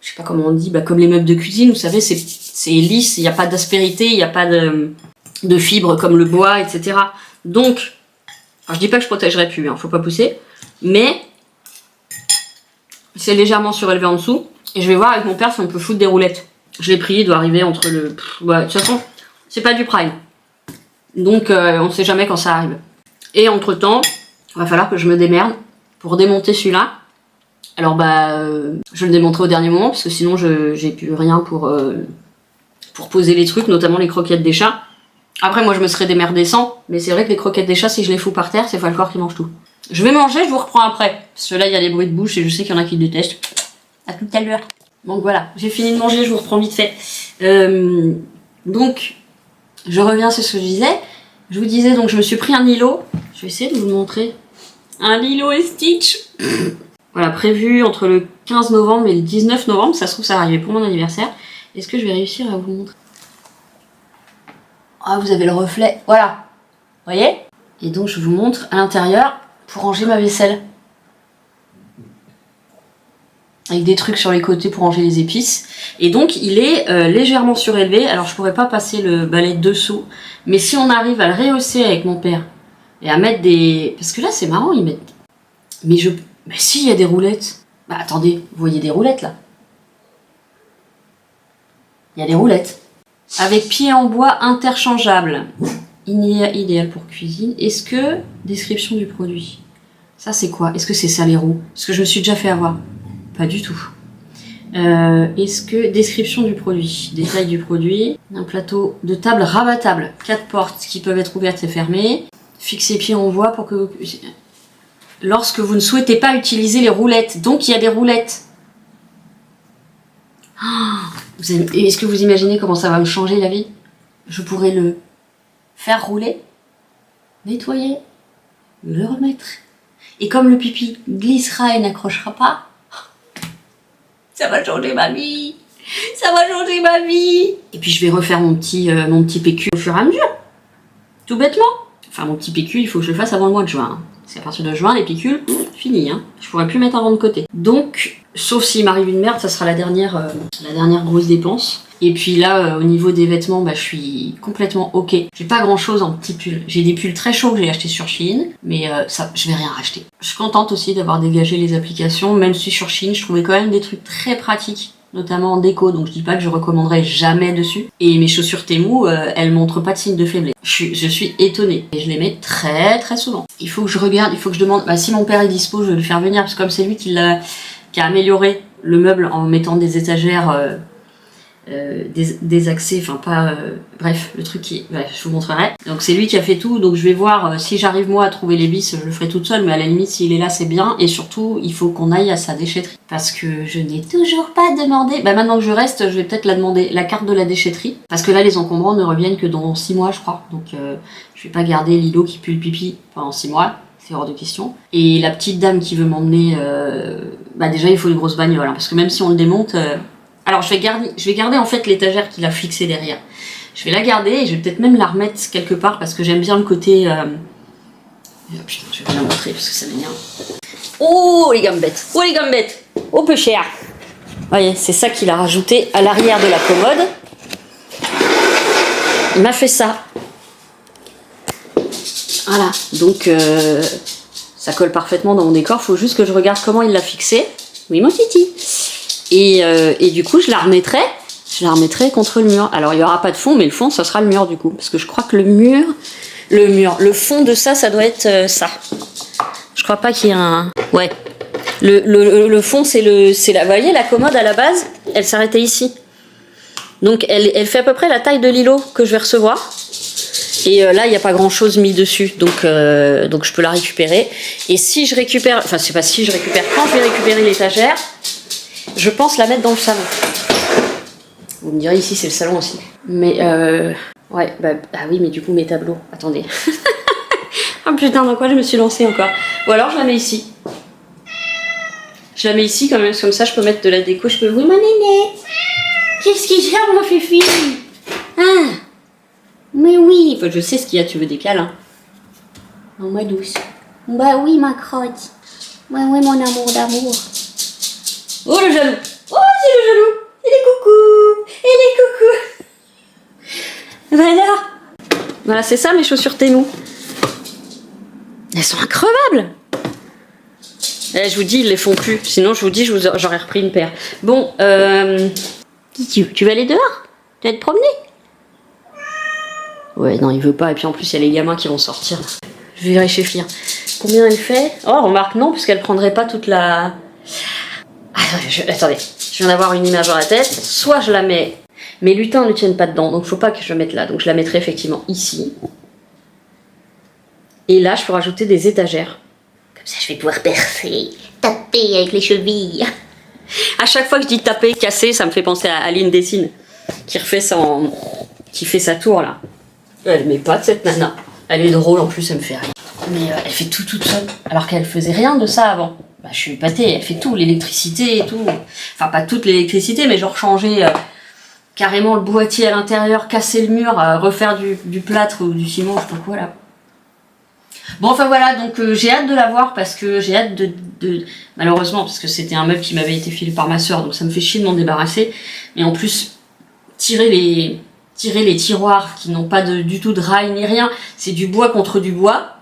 je sais pas comment on dit, bah, comme les meubles de cuisine, vous savez, c'est lisse, il n'y a pas d'aspérité, il n'y a pas de fibres comme le bois, etc. Donc, alors je dis pas que je protégerai plus, hein, faut pas pousser, mais c'est légèrement surélevé en dessous, et je vais voir avec mon père si on peut foutre des roulettes. Je l'ai pris, il doit arriver entre le... Ouais, de toute façon, c'est pas du prime. Donc, on sait jamais quand ça arrive. Et entre-temps, il va falloir que je me démerde pour démonter celui-là. Alors, bah, je le démonterai au dernier moment, parce que sinon, j'ai plus rien pour poser les trucs, notamment les croquettes des chats. Après, moi, je me serais démerdée sans, mais c'est vrai que les croquettes des chats, si je les fous par terre, c'est Falcor qui mange tout. Je vais manger, je vous reprends après. Parce que là, il y a des bruits de bouche et je sais qu'il y en a qui détestent. À tout à l'heure. Donc voilà, j'ai fini de manger, je vous reprends vite fait. Donc, je reviens sur ce que je disais. Je vous disais, donc je me suis pris un Lilo. Je vais essayer de vous le montrer. Un Lilo et Stitch. Voilà, prévu entre le 15 novembre et le 19 novembre. Ça se trouve, ça va arriver pour mon anniversaire. Est-ce que je vais réussir à vous montrer? Ah, vous avez le reflet. Voilà. Vous voyez? Et donc, je vous montre à l'intérieur pour ranger ma vaisselle. Avec des trucs sur les côtés pour ranger les épices. Et donc, il est légèrement surélevé. Alors, je pourrais pas passer le balai dessous. Mais si on arrive à le rehausser avec mon père et à mettre des... Parce que là, c'est marrant, ils mettent... Mais si, il y a des roulettes. Bah, attendez, vous voyez des roulettes, là? Il y a des roulettes. Avec pieds en bois interchangeables. Idéal pour cuisine. Est-ce que... Description du produit. Ça, c'est quoi? Est-ce que c'est ça, les roues? Parce que je me suis déjà fait avoir. Pas du tout. Est-ce que... Description du produit. Détail du produit. Un plateau de table rabattable. 4 portes qui peuvent être ouvertes et fermées. Fixez pieds en bois pour que... Lorsque vous ne souhaitez pas utiliser les roulettes. Donc, il y a des roulettes. Oh, est-ce que vous imaginez comment ça va me changer la vie? Je pourrais le faire rouler, nettoyer, le remettre. Et comme le pipi glissera et n'accrochera pas, ça va changer ma vie. Ça va changer ma vie. Et puis je vais refaire mon petit PQ au fur et à mesure. Tout bêtement. Enfin, mon petit PQ, il faut que je le fasse avant le mois de juin. C'est à partir de juin, les picules, fini. Hein. Je pourrais plus mettre un vent de côté. Donc, sauf s'il m'arrive une merde, ça sera la dernière grosse dépense. Et puis là, au niveau des vêtements, bah, je suis complètement ok. J'ai pas grand chose en petits pulls. J'ai des pulls très chauds que j'ai achetés sur Shein, mais ça, je vais rien racheter. Je suis contente aussi d'avoir dégagé les applications, même si sur Shein, je trouvais quand même des trucs très pratiques, notamment en déco, donc je dis pas que je recommanderais jamais dessus. Et mes chaussures Temu, elles montrent pas de signe de faiblesse. Je suis étonnée. Et je les mets très très souvent. Il faut que je regarde, il faut que je demande, bah, si mon père est dispo, je vais le faire venir, parce que comme c'est lui qui a amélioré le meuble en mettant des étagères... des accès, enfin pas... bref, le truc qui... Bref, je vous montrerai. Donc c'est lui qui a fait tout, donc je vais voir si j'arrive moi à trouver les vis, je le ferai toute seule, mais à la limite s'il est là c'est bien, et surtout il faut qu'on aille à sa déchetterie. Parce que je n'ai toujours pas demandé... Bah maintenant que je reste, je vais peut-être la demander, la carte de la déchetterie, parce que là les encombrants ne reviennent que dans 6 mois je crois, donc je vais pas garder Lilo qui pue le pipi pendant 6 mois. C'est hors de question. Et la petite dame qui veut m'emmener... bah déjà il faut une grosse bagnole, hein, parce que même si on le démonte... Alors je vais garder en fait l'étagère qu'il a fixée derrière. Je vais la garder et je vais peut-être même la remettre quelque part parce que j'aime bien le côté... Putain, je vais vous la montrer parce que ça m'énerve. Oh les gambettes! Oh les gambettes! Oh peu cher! Vous voyez, c'est ça qu'il a rajouté à l'arrière de la commode. Il m'a fait ça. Voilà, donc ça colle parfaitement dans mon décor. Faut juste que je regarde comment il l'a fixé. Oui mon titi! Et du coup, je la remettrai contre le mur. Alors, il n'y aura pas de fond, mais le fond, ça sera le mur, du coup. Parce que je crois que le fond de ça, ça doit être ça. Je crois pas qu'il y ait un... Ouais. Le fond, c'est la... Vous voyez, la commode, à la base, elle s'arrêtait ici. Donc, elle fait à peu près la taille de Lilo que je vais recevoir. Et là, il n'y a pas grand-chose mis dessus. Donc, je peux la récupérer. Et si je récupère... Enfin, c'est pas si je récupère. Quand je vais récupérer l'étagère... Je pense la mettre dans le salon. Vous me direz, ici c'est le salon aussi. Mais ouais, bah ah oui, mais du coup mes tableaux. Attendez. Oh putain, dans quoi je me suis lancée encore? Ou alors je la mets ici. Je la mets ici quand même, comme ça je peux mettre de la déco. Je peux. Oui, ma néné. Qu'est-ce qu'il y a, mon fifi? Ah. Mais oui. Enfin, je sais ce qu'il y a. Tu veux des câlins? Oh ma douce. Bah oui, ma crotte. Ouais, mon amour d'amour. Oh le jaloux! Oh c'est le jaloux! Voilà, c'est ça mes chaussures Temu. Elles sont increvables. Je vous dis, ils les font plus. Sinon, je vous dis, j'aurais repris une paire. Bon, tu vas aller dehors? Tu vas te promener? Ouais, non, il veut pas. Et puis en plus, il y a les gamins qui vont sortir. Je vais réfléchir. Combien elle fait? Oh, remarque, non, puisqu'elle prendrait pas toute la... Attendez, je viens d'avoir une image dans la tête. Soit je la mets... Mes lutins ne tiennent pas dedans, donc faut pas que je la mette là. Donc je la mettrai effectivement ici. Et là, je peux rajouter des étagères. Comme ça, je vais pouvoir percer, taper avec les chevilles. À chaque fois que je dis taper, casser, ça me fait penser à Aline Dessine, qui refait qui fait sa tour là. Elle met pas de cette nana. Elle est drôle en plus, elle me fait rire. Mais elle fait tout toute seule, alors qu'elle faisait rien de ça avant. Bah, je suis épatée, elle fait tout, l'électricité et tout. Enfin, pas toute l'électricité, mais genre changer carrément le boîtier à l'intérieur, casser le mur, refaire du plâtre ou du ciment, je sais pas quoi là. Bon, enfin voilà, donc j'ai hâte de la voir parce que j'ai hâte de... Malheureusement, parce que c'était un meuble qui m'avait été filé par ma soeur, donc ça me fait chier de m'en débarrasser. Mais en plus, tirer les tiroirs qui n'ont pas du tout de rail ni rien, c'est du bois contre du bois.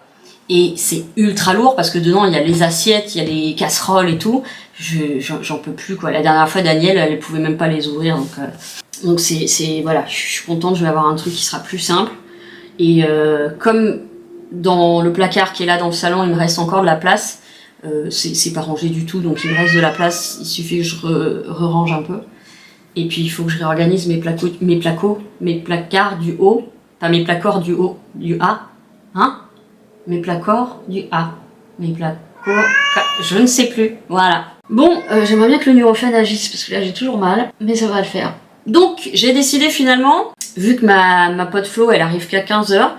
Et c'est ultra lourd parce que dedans, il y a les assiettes, il y a les casseroles et tout. J'en peux plus, quoi. La dernière fois, Danielle, elle pouvait même pas les ouvrir. Donc c'est voilà, je suis contente, je vais avoir un truc qui sera plus simple. Et comme dans le placard qui est là dans le salon, il me reste encore de la place. C'est pas rangé du tout, donc il me reste de la place. Il suffit que je re-range un peu. Et puis il faut que je réorganise mes placards du haut. Pas mes placards du haut, du A. Hein? Mes placards du A. Mes placards... Je ne sais plus. Voilà. Bon, j'aimerais bien que le Nurofen agisse, parce que là j'ai toujours mal. Mais ça va le faire. Donc, j'ai décidé finalement, vu que ma pote Flo, elle arrive qu'à 15h,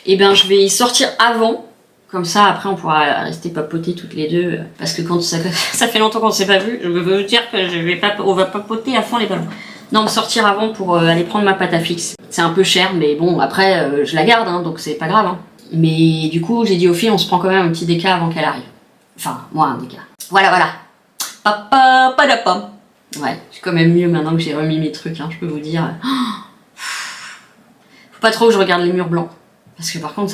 et ben je vais y sortir avant. Comme ça, après, on pourra rester papoter toutes les deux. Parce que quand ça fait longtemps qu'on ne s'est pas vu, je veux dire que on va papoter à fond les ballons. Non, me sortir avant pour aller prendre ma pâte à fixe. C'est un peu cher, mais bon, après, je la garde, hein, donc c'est pas grave. Hein. Mais du coup, j'ai dit aux filles, on se prend quand même un petit déca avant qu'elle arrive. Enfin, moi, un déca. Voilà, voilà. Papa, padapam. Ouais, c'est quand même mieux maintenant que j'ai remis mes trucs, hein, je peux vous dire. Faut pas trop que je regarde les murs blancs. Parce que par contre,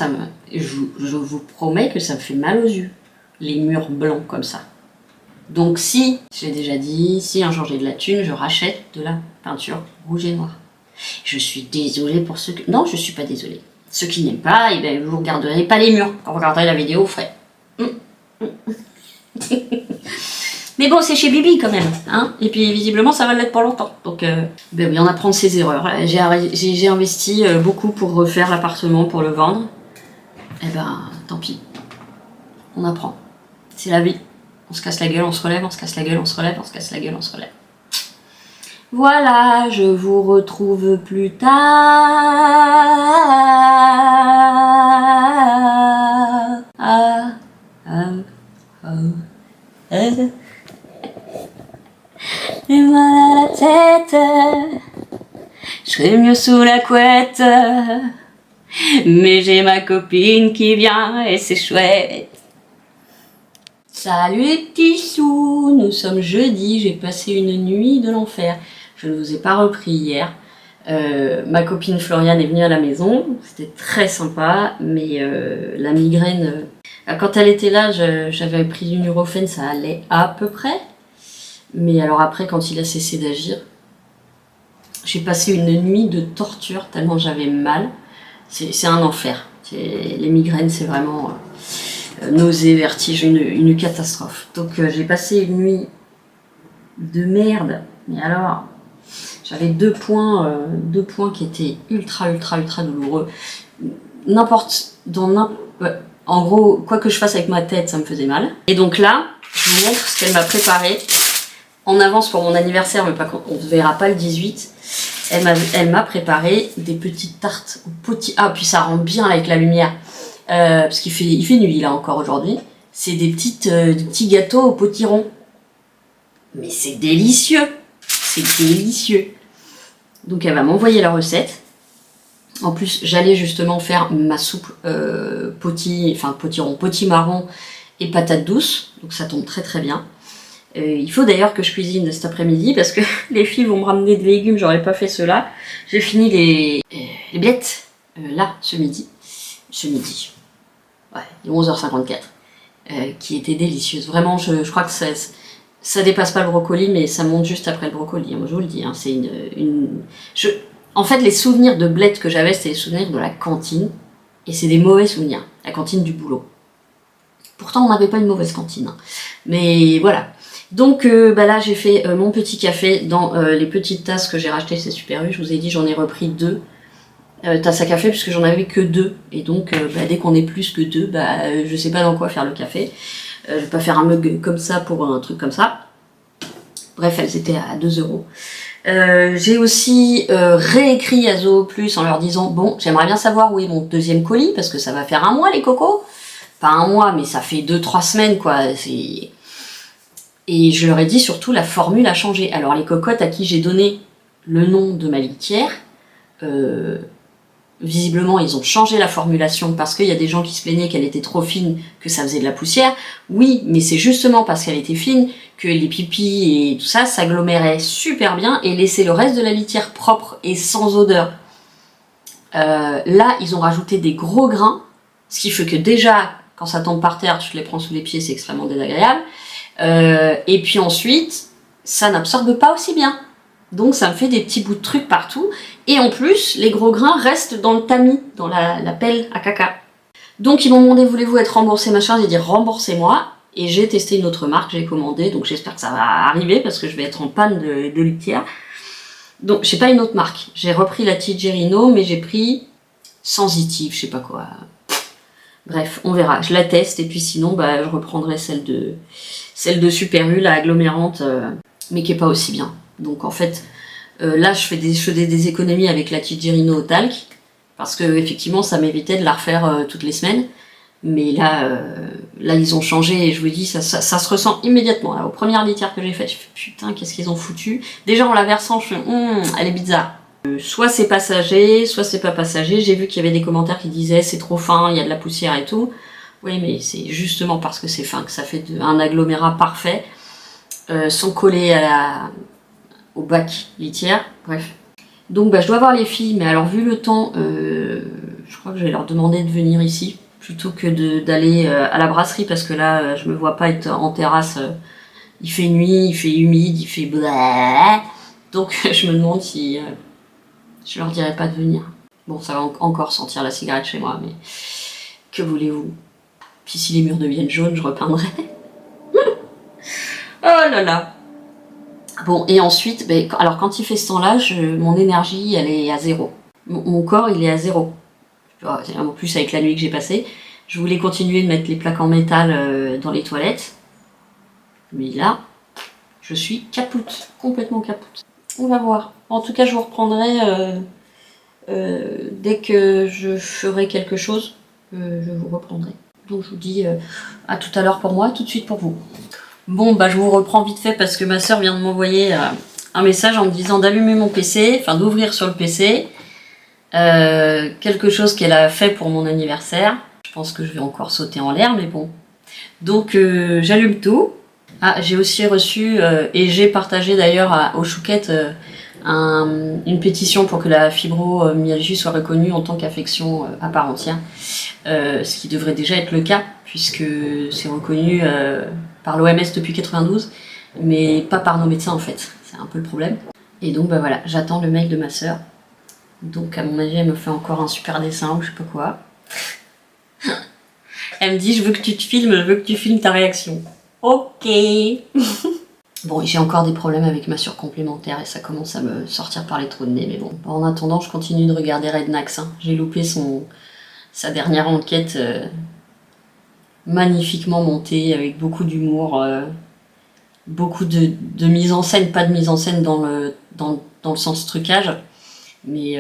je vous promets que ça me fait mal aux yeux. Les murs blancs comme ça. Donc si, je l'ai déjà dit, si un jour j'ai de la thune, je rachète de la peinture rouge et noire. Je suis désolée pour ceux qui... Non, je suis pas désolée. Ceux qui n'aiment pas, eh ben, vous ne regarderez pas les murs. Quand vous regarderez la vidéo, vous ferez... Mais bon, c'est chez Bibi quand même, hein. Et puis visiblement, ça va l'être pour longtemps. Donc, ben oui, on apprend de ses erreurs. J'ai investi beaucoup pour refaire l'appartement, pour le vendre. Eh ben, tant pis. On apprend. C'est la vie. On se casse la gueule, on se relève, on se casse la gueule, on se relève, on se casse la gueule, on se relève. Voilà, je vous retrouve plus tard. J'ai mal à la tête, je serais mieux sous la couette, mais j'ai ma copine qui vient et c'est chouette. Salut les petits sous, nous sommes jeudi, j'ai passé une nuit de l'enfer. Je ne vous ai pas repris hier. Ma copine Floriane est venue à la maison, c'était très sympa, mais la migraine, quand elle était là, j'avais pris du Nurofen, ça allait à peu près. Mais alors après, quand il a cessé d'agir, j'ai passé une nuit de torture tellement j'avais mal. C'est un enfer. Les migraines, c'est vraiment nausées, vertiges, une catastrophe. Donc j'ai passé une nuit de merde. Mais alors, j'avais deux points qui étaient ultra douloureux. En gros, quoi que je fasse avec ma tête, ça me faisait mal. Et donc là, je vous montre ce qu'elle m'a préparé en avance pour mon anniversaire, mais on ne verra pas le 18. Elle m'a préparé des petites tartes au potiron. Ah, puis ça rend bien avec la lumière. Parce qu'il fait nuit là encore aujourd'hui. C'est des petits gâteaux au potiron. Mais c'est délicieux. C'est délicieux. Donc elle va m'envoyer la recette. En plus, j'allais justement faire ma soupe potiron, potimarron et patates douces. Donc ça tombe très très bien. Il faut d'ailleurs que je cuisine cet après-midi parce que les filles vont me ramener des légumes, j'aurais pas fait cela. J'ai fini les blettes là, ce midi. Ouais, il est 11h54. Qui étaient délicieuses. Vraiment, je crois que ça dépasse pas le brocoli, mais ça monte juste après le brocoli. Moi, je vous le dis, hein, c'est en fait, les souvenirs de blettes que j'avais, c'était les souvenirs de la cantine. Et c'est des mauvais souvenirs. La cantine du boulot. Pourtant, on n'avait pas une mauvaise cantine. Hein. Mais voilà. Donc là, j'ai fait mon petit café dans les petites tasses que j'ai rachetées, c'est Super U. Je vous ai dit, j'en ai repris 2 tasses à café puisque j'en avais que 2. Et donc, dès qu'on est plus que 2, je sais pas dans quoi faire le café. Je vais pas faire un mug comme ça pour un truc comme ça. Bref, elles étaient à 2 euros. J'ai aussi réécrit à Zoo Plus en leur disant bon, j'aimerais bien savoir où est mon 2e colis parce que ça va faire 1 mois les cocos. Pas 1 mois, mais ça fait 2-3 semaines quoi. Et je leur ai dit surtout la formule a changé. Alors les cocottes à qui j'ai donné le nom de ma litière, visiblement ils ont changé la formulation parce qu'il y a des gens qui se plaignaient qu'elle était trop fine, que ça faisait de la poussière. Oui, mais c'est justement parce qu'elle était fine que les pipis et tout ça s'aggloméraient super bien et laissaient le reste de la litière propre et sans odeur. Là, ils ont rajouté des gros grains, ce qui fait que déjà, quand ça tombe par terre, tu te les prends sous les pieds, c'est extrêmement désagréable. Et puis ensuite, ça n'absorbe pas aussi bien. Donc ça me fait des petits bouts de trucs partout. Et en plus, les gros grains restent dans le tamis, dans la pelle à caca. Donc ils m'ont demandé, voulez-vous être remboursé machin? J'ai dit remboursez-moi. Et j'ai testé une autre marque, j'ai commandé. Donc j'espère que ça va arriver parce que je vais être en panne de litière. Donc j'ai pas une autre marque. J'ai repris la Tigerino, mais j'ai pris sensitive, je sais pas quoi. Bref, on verra. Je la teste et puis sinon, je reprendrai celle de Super U, la agglomérante, mais qui est pas aussi bien. Donc en fait, là je fais des économies avec la Tigerino au talc parce que effectivement ça m'évitait de la refaire toutes les semaines. Mais là ils ont changé et je vous dis ça se ressent immédiatement. Là, aux premières litières que j'ai faites, je fais putain qu'est-ce qu'ils ont foutu. Déjà en la versant, je fais elle est bizarre. Soit c'est passager, soit c'est pas passager. J'ai vu qu'il y avait des commentaires qui disaient c'est trop fin, il y a de la poussière et tout. Oui, mais c'est justement parce que c'est fin que ça fait un agglomérat parfait, sans coller au bac litière. Bref. Donc je dois voir les filles, mais alors vu le temps, je crois que je vais leur demander de venir ici plutôt que d'aller à la brasserie parce que là, je me vois pas être en terrasse. Il fait nuit, il fait humide, il fait bleh. Donc je me demande si je leur dirais pas de venir. Bon, ça va encore sentir la cigarette chez moi, mais que voulez-vous? Puis si les murs deviennent jaunes, je repeindrai. Oh là là. Bon, et ensuite, alors quand il fait ce temps-là, mon énergie, elle est à 0. Mon corps, il est à 0. En plus, avec la nuit que j'ai passée, je voulais continuer de mettre les plaques en métal dans les toilettes. Mais là, je suis capoute, complètement capoute. On va voir. En tout cas, je vous reprendrai dès que je ferai quelque chose. Je vous reprendrai. Donc je vous dis à tout à l'heure pour moi, tout de suite pour vous. Bon, je vous reprends vite fait parce que ma soeur vient de m'envoyer un message en me disant d'allumer mon PC, enfin d'ouvrir sur le PC, quelque chose qu'elle a fait pour mon anniversaire. Je pense que je vais encore sauter en l'air, mais bon. Donc j'allume tout. Ah, j'ai aussi reçu, et j'ai partagé d'ailleurs aux chouquettes une pétition pour que la fibromyalgie soit reconnue en tant qu'affection à part entière. Ce qui devrait déjà être le cas, puisque c'est reconnu par l'OMS depuis 92, mais pas par nos médecins en fait. C'est un peu le problème. Et donc voilà, j'attends le mail de ma sœur. Donc à mon avis, elle me fait encore un super dessin ou je sais pas quoi. Elle me dit, je veux que tu te filmes, je veux que tu filmes ta réaction. Ok. Bon, j'ai encore des problèmes avec ma surcomplémentaire et ça commence à me sortir par les trous de nez, mais bon. En attendant, je continue de regarder Rednax. J'ai loupé sa dernière enquête magnifiquement montée, avec beaucoup d'humour, beaucoup de mise en scène, pas de mise en scène dans le sens trucage, mais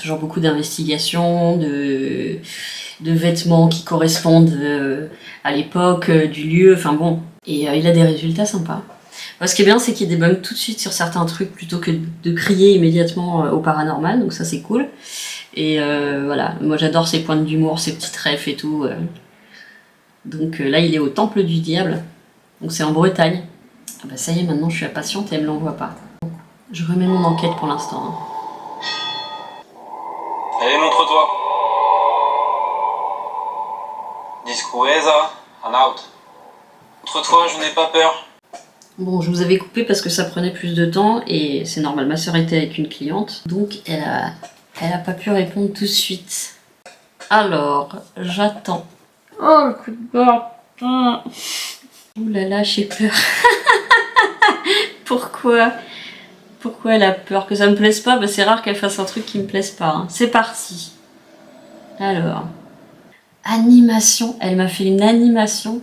toujours beaucoup d'investigations, de vêtements qui correspondent à l'époque, du lieu, enfin bon. Et il a des résultats sympas. Ce qui est bien, c'est qu'il débunk tout de suite sur certains trucs plutôt que de crier immédiatement au paranormal, donc ça c'est cool. Et voilà, moi j'adore ses pointes d'humour, ses petites refs et tout. Donc là il est au Temple du Diable. Donc c'est en Bretagne. Ah bah ça y est, maintenant je suis impatiente et elle me l'envoie pas. Je remets mon enquête pour l'instant. Hein. Allez, montre-toi. Discuesa, I'm out. Montre-toi, je n'ai pas peur. Bon, je vous avais coupé parce que ça prenait plus de temps et c'est normal, ma soeur était avec une cliente, donc elle a pas pu répondre tout de suite. Alors, j'attends. Oh, le coup de barre. Ouh là là, j'ai peur. Pourquoi elle a peur que ça me plaise pas? Bah, c'est rare qu'elle fasse un truc qui me plaise pas. Hein. C'est parti. Alors, animation. Elle m'a fait une animation.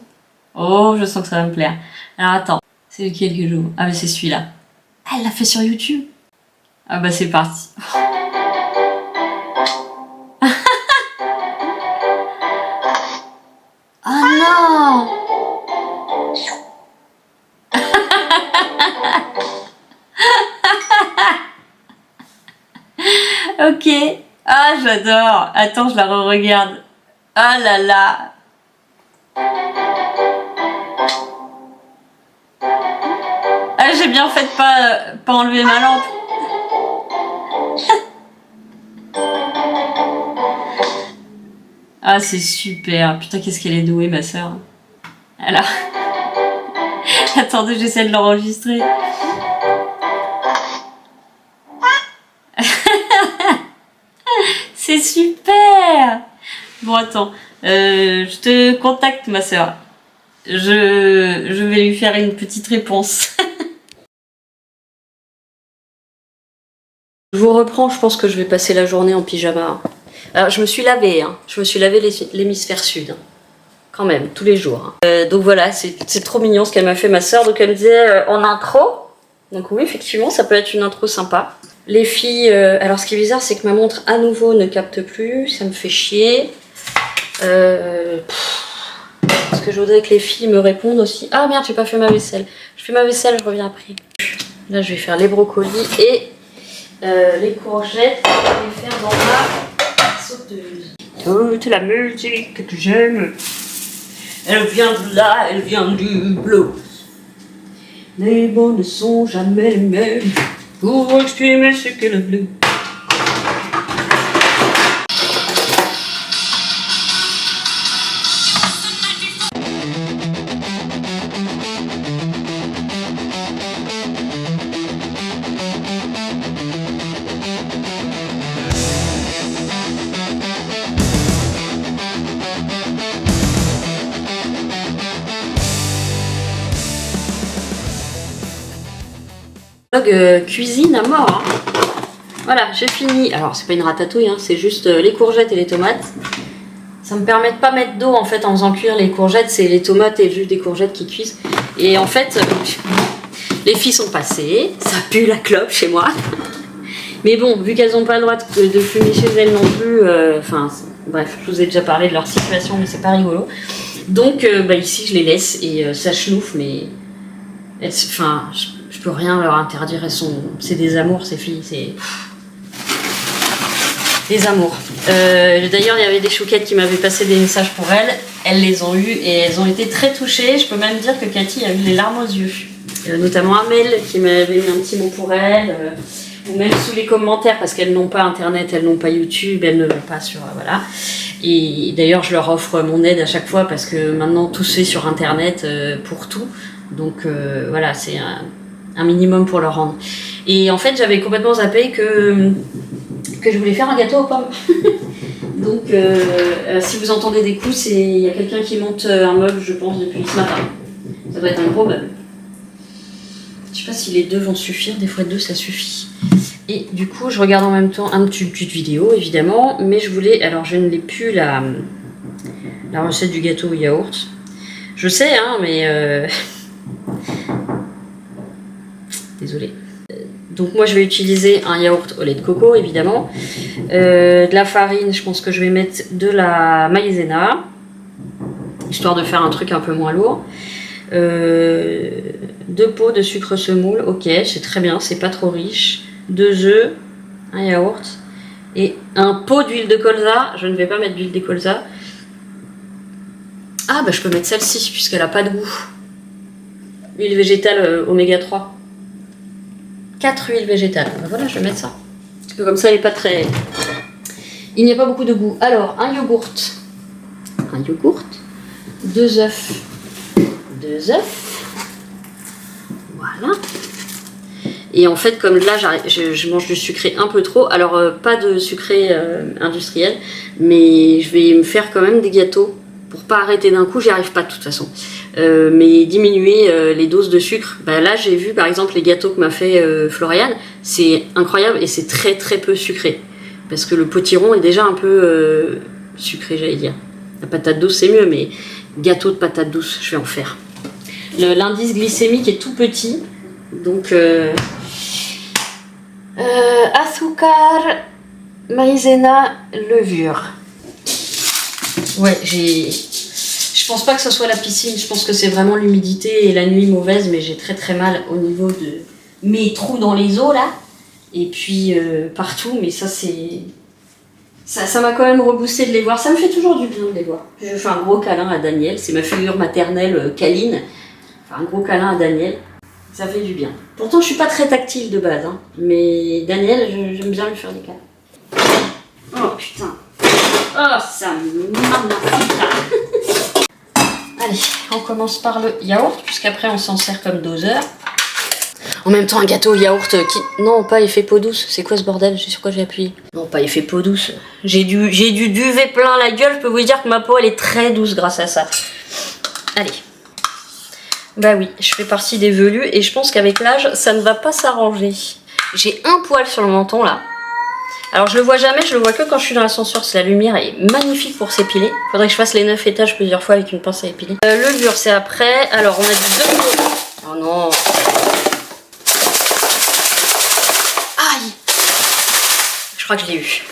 Oh, je sens que ça va me plaire. Alors attends. C'est lequel que j'ouvre? Ah mais c'est celui-là. Ah, elle l'a fait sur YouTube. Ah bah c'est parti. Ah non. Ok. Ah j'adore. Attends, je la re-regarde. Ah là là. Ah, j'ai bien fait de pas enlever ma lampe. Ah, c'est super. Putain, qu'est-ce qu'elle est douée, ma soeur. Alors... Attendez, j'essaie de l'enregistrer. C'est super. Bon, attends. Je te contacte, ma soeur. Je vais lui faire une petite réponse. Je vous reprends, je pense que je vais passer la journée en pyjama. Alors, je me suis lavée, hein. Je me suis lavé l'hémisphère sud. Hein. Quand même, tous les jours. Hein. Donc voilà, c'est trop mignon ce qu'elle m'a fait, ma soeur. Donc elle me disait en intro. Donc oui, effectivement, ça peut être une intro sympa. Les filles, alors ce qui est bizarre, c'est que ma montre à nouveau ne capte plus. Ça me fait chier. Parce que je voudrais que les filles me répondent aussi. Ah merde, j'ai pas fait ma vaisselle. Je fais ma vaisselle, je reviens après. Là, je vais faire les brocolis et les courgettes. Je vais les faire dans ma sauteuse. Toute la musique que j'aime, elle vient de là, elle vient du blues. Les mots ne sont jamais les mêmes pour exprimer ce qu'est le blues. Cuisine à mort. Hein. Voilà, j'ai fini. Alors, c'est pas une ratatouille, hein, c'est juste les courgettes et les tomates. Ça me permet de pas mettre d'eau en fait en faisant cuire les courgettes, c'est les tomates et juste des courgettes qui cuisent. Et en fait, les filles sont passées, ça pue la clope chez moi. Mais bon, vu qu'elles n'ont pas le droit de fumer chez elles non plus, enfin, bref, je vous ai déjà parlé de leur situation, mais c'est pas rigolo. Donc, ici, je les laisse et ça chenouffe, mais. Enfin, je peux rien leur interdire, c'est des amours, ces filles, c'est. Des amours. D'ailleurs, il y avait des chouquettes qui m'avaient passé des messages pour elles. Elles les ont eus et elles ont été très touchées. Je peux même dire que Cathy a eu les larmes aux yeux. Notamment Amel qui m'avait mis un petit mot pour elle. Ou même sous les commentaires parce qu'elles n'ont pas internet, elles n'ont pas YouTube, elles ne vont pas sur... voilà. Et d'ailleurs, je leur offre mon aide à chaque fois parce que maintenant tout se fait sur internet pour tout. Donc voilà, c'est un minimum pour leur rendre. Et en fait, j'avais complètement zappé que je voulais faire un gâteau aux pommes. Donc, si vous entendez des coups, il y a quelqu'un qui monte un meuble, je pense, depuis ce matin. Ça doit être un gros meuble. Je sais pas si les deux vont suffire, des fois deux ça suffit. Et du coup, je regarde en même temps une petite vidéo, évidemment, mais je voulais... Alors, je ne l'ai plus, la recette du gâteau au yaourt. Je sais, hein, mais... Désolée. Donc moi je vais utiliser un yaourt au lait de coco évidemment, de la farine, je pense que je vais mettre de la maïzena, histoire de faire un truc un peu moins lourd, 2 pots de sucre semoule, ok c'est très bien, c'est pas trop riche, 2 œufs, un yaourt et un pot d'huile de colza, je ne vais pas mettre d'huile de colza, ah bah je peux mettre celle-ci puisqu'elle a pas de goût. Huile végétale oméga 3. 4 huiles végétales. Ben voilà, je vais mettre ça. Parce que comme ça, elle n'est pas très... Il n'y a pas beaucoup de goût. Alors, un yogourt. 2 œufs. 2 œufs. Voilà. Et en fait, comme là, je mange du sucré un peu trop. Alors, pas de sucré industriel. Mais je vais me faire quand même des gâteaux. Pour pas arrêter d'un coup, j'y arrive pas de toute façon. Mais diminuer les doses de sucre. Bah, là, j'ai vu par exemple les gâteaux que m'a fait Floriane. C'est incroyable et c'est très très peu sucré. Parce que le potiron est déjà un peu sucré, j'allais dire. La patate douce, c'est mieux, mais gâteau de patate douce, je vais en faire. L'indice glycémique est tout petit. Donc, azúcar, maïzena, levure. Ouais, je pense pas que ce soit la piscine, je pense que c'est vraiment l'humidité et la nuit mauvaise, mais j'ai très très mal au niveau de mes trous dans les os là. Et puis partout, mais ça c'est... Ça m'a quand même reboosté de les voir, ça me fait toujours du bien de les voir. Je fais un gros câlin à Daniel, c'est ma figure maternelle câline. Enfin, un gros câlin à Daniel, ça fait du bien. Pourtant je suis pas très tactile de base, hein, mais Daniel, j'aime bien lui faire des câlins. Oh putain. Oh, ça m'amafita. Allez, on commence par le yaourt, puisqu'après on s'en sert comme doseur. En même temps, un gâteau au yaourt qui... Non, pas effet peau douce. C'est quoi ce bordel? Je sais sur quoi j'ai appuyé. Non, pas effet peau douce. J'ai du duvet plein la gueule. Je peux vous dire que ma peau, elle est très douce grâce à ça. Allez. Bah oui, je fais partie des velus et je pense qu'avec l'âge, ça ne va pas s'arranger. J'ai un poil sur le menton, là. Alors, je le vois jamais, je le vois que quand je suis dans l'ascenseur. La lumière est magnifique pour s'épiler. Faudrait que je fasse les 9 étages plusieurs fois avec une pince à épiler. Levure, c'est après. Alors, on a dit 2 kilos. Oh non. Aïe. Je crois que je l'ai eu.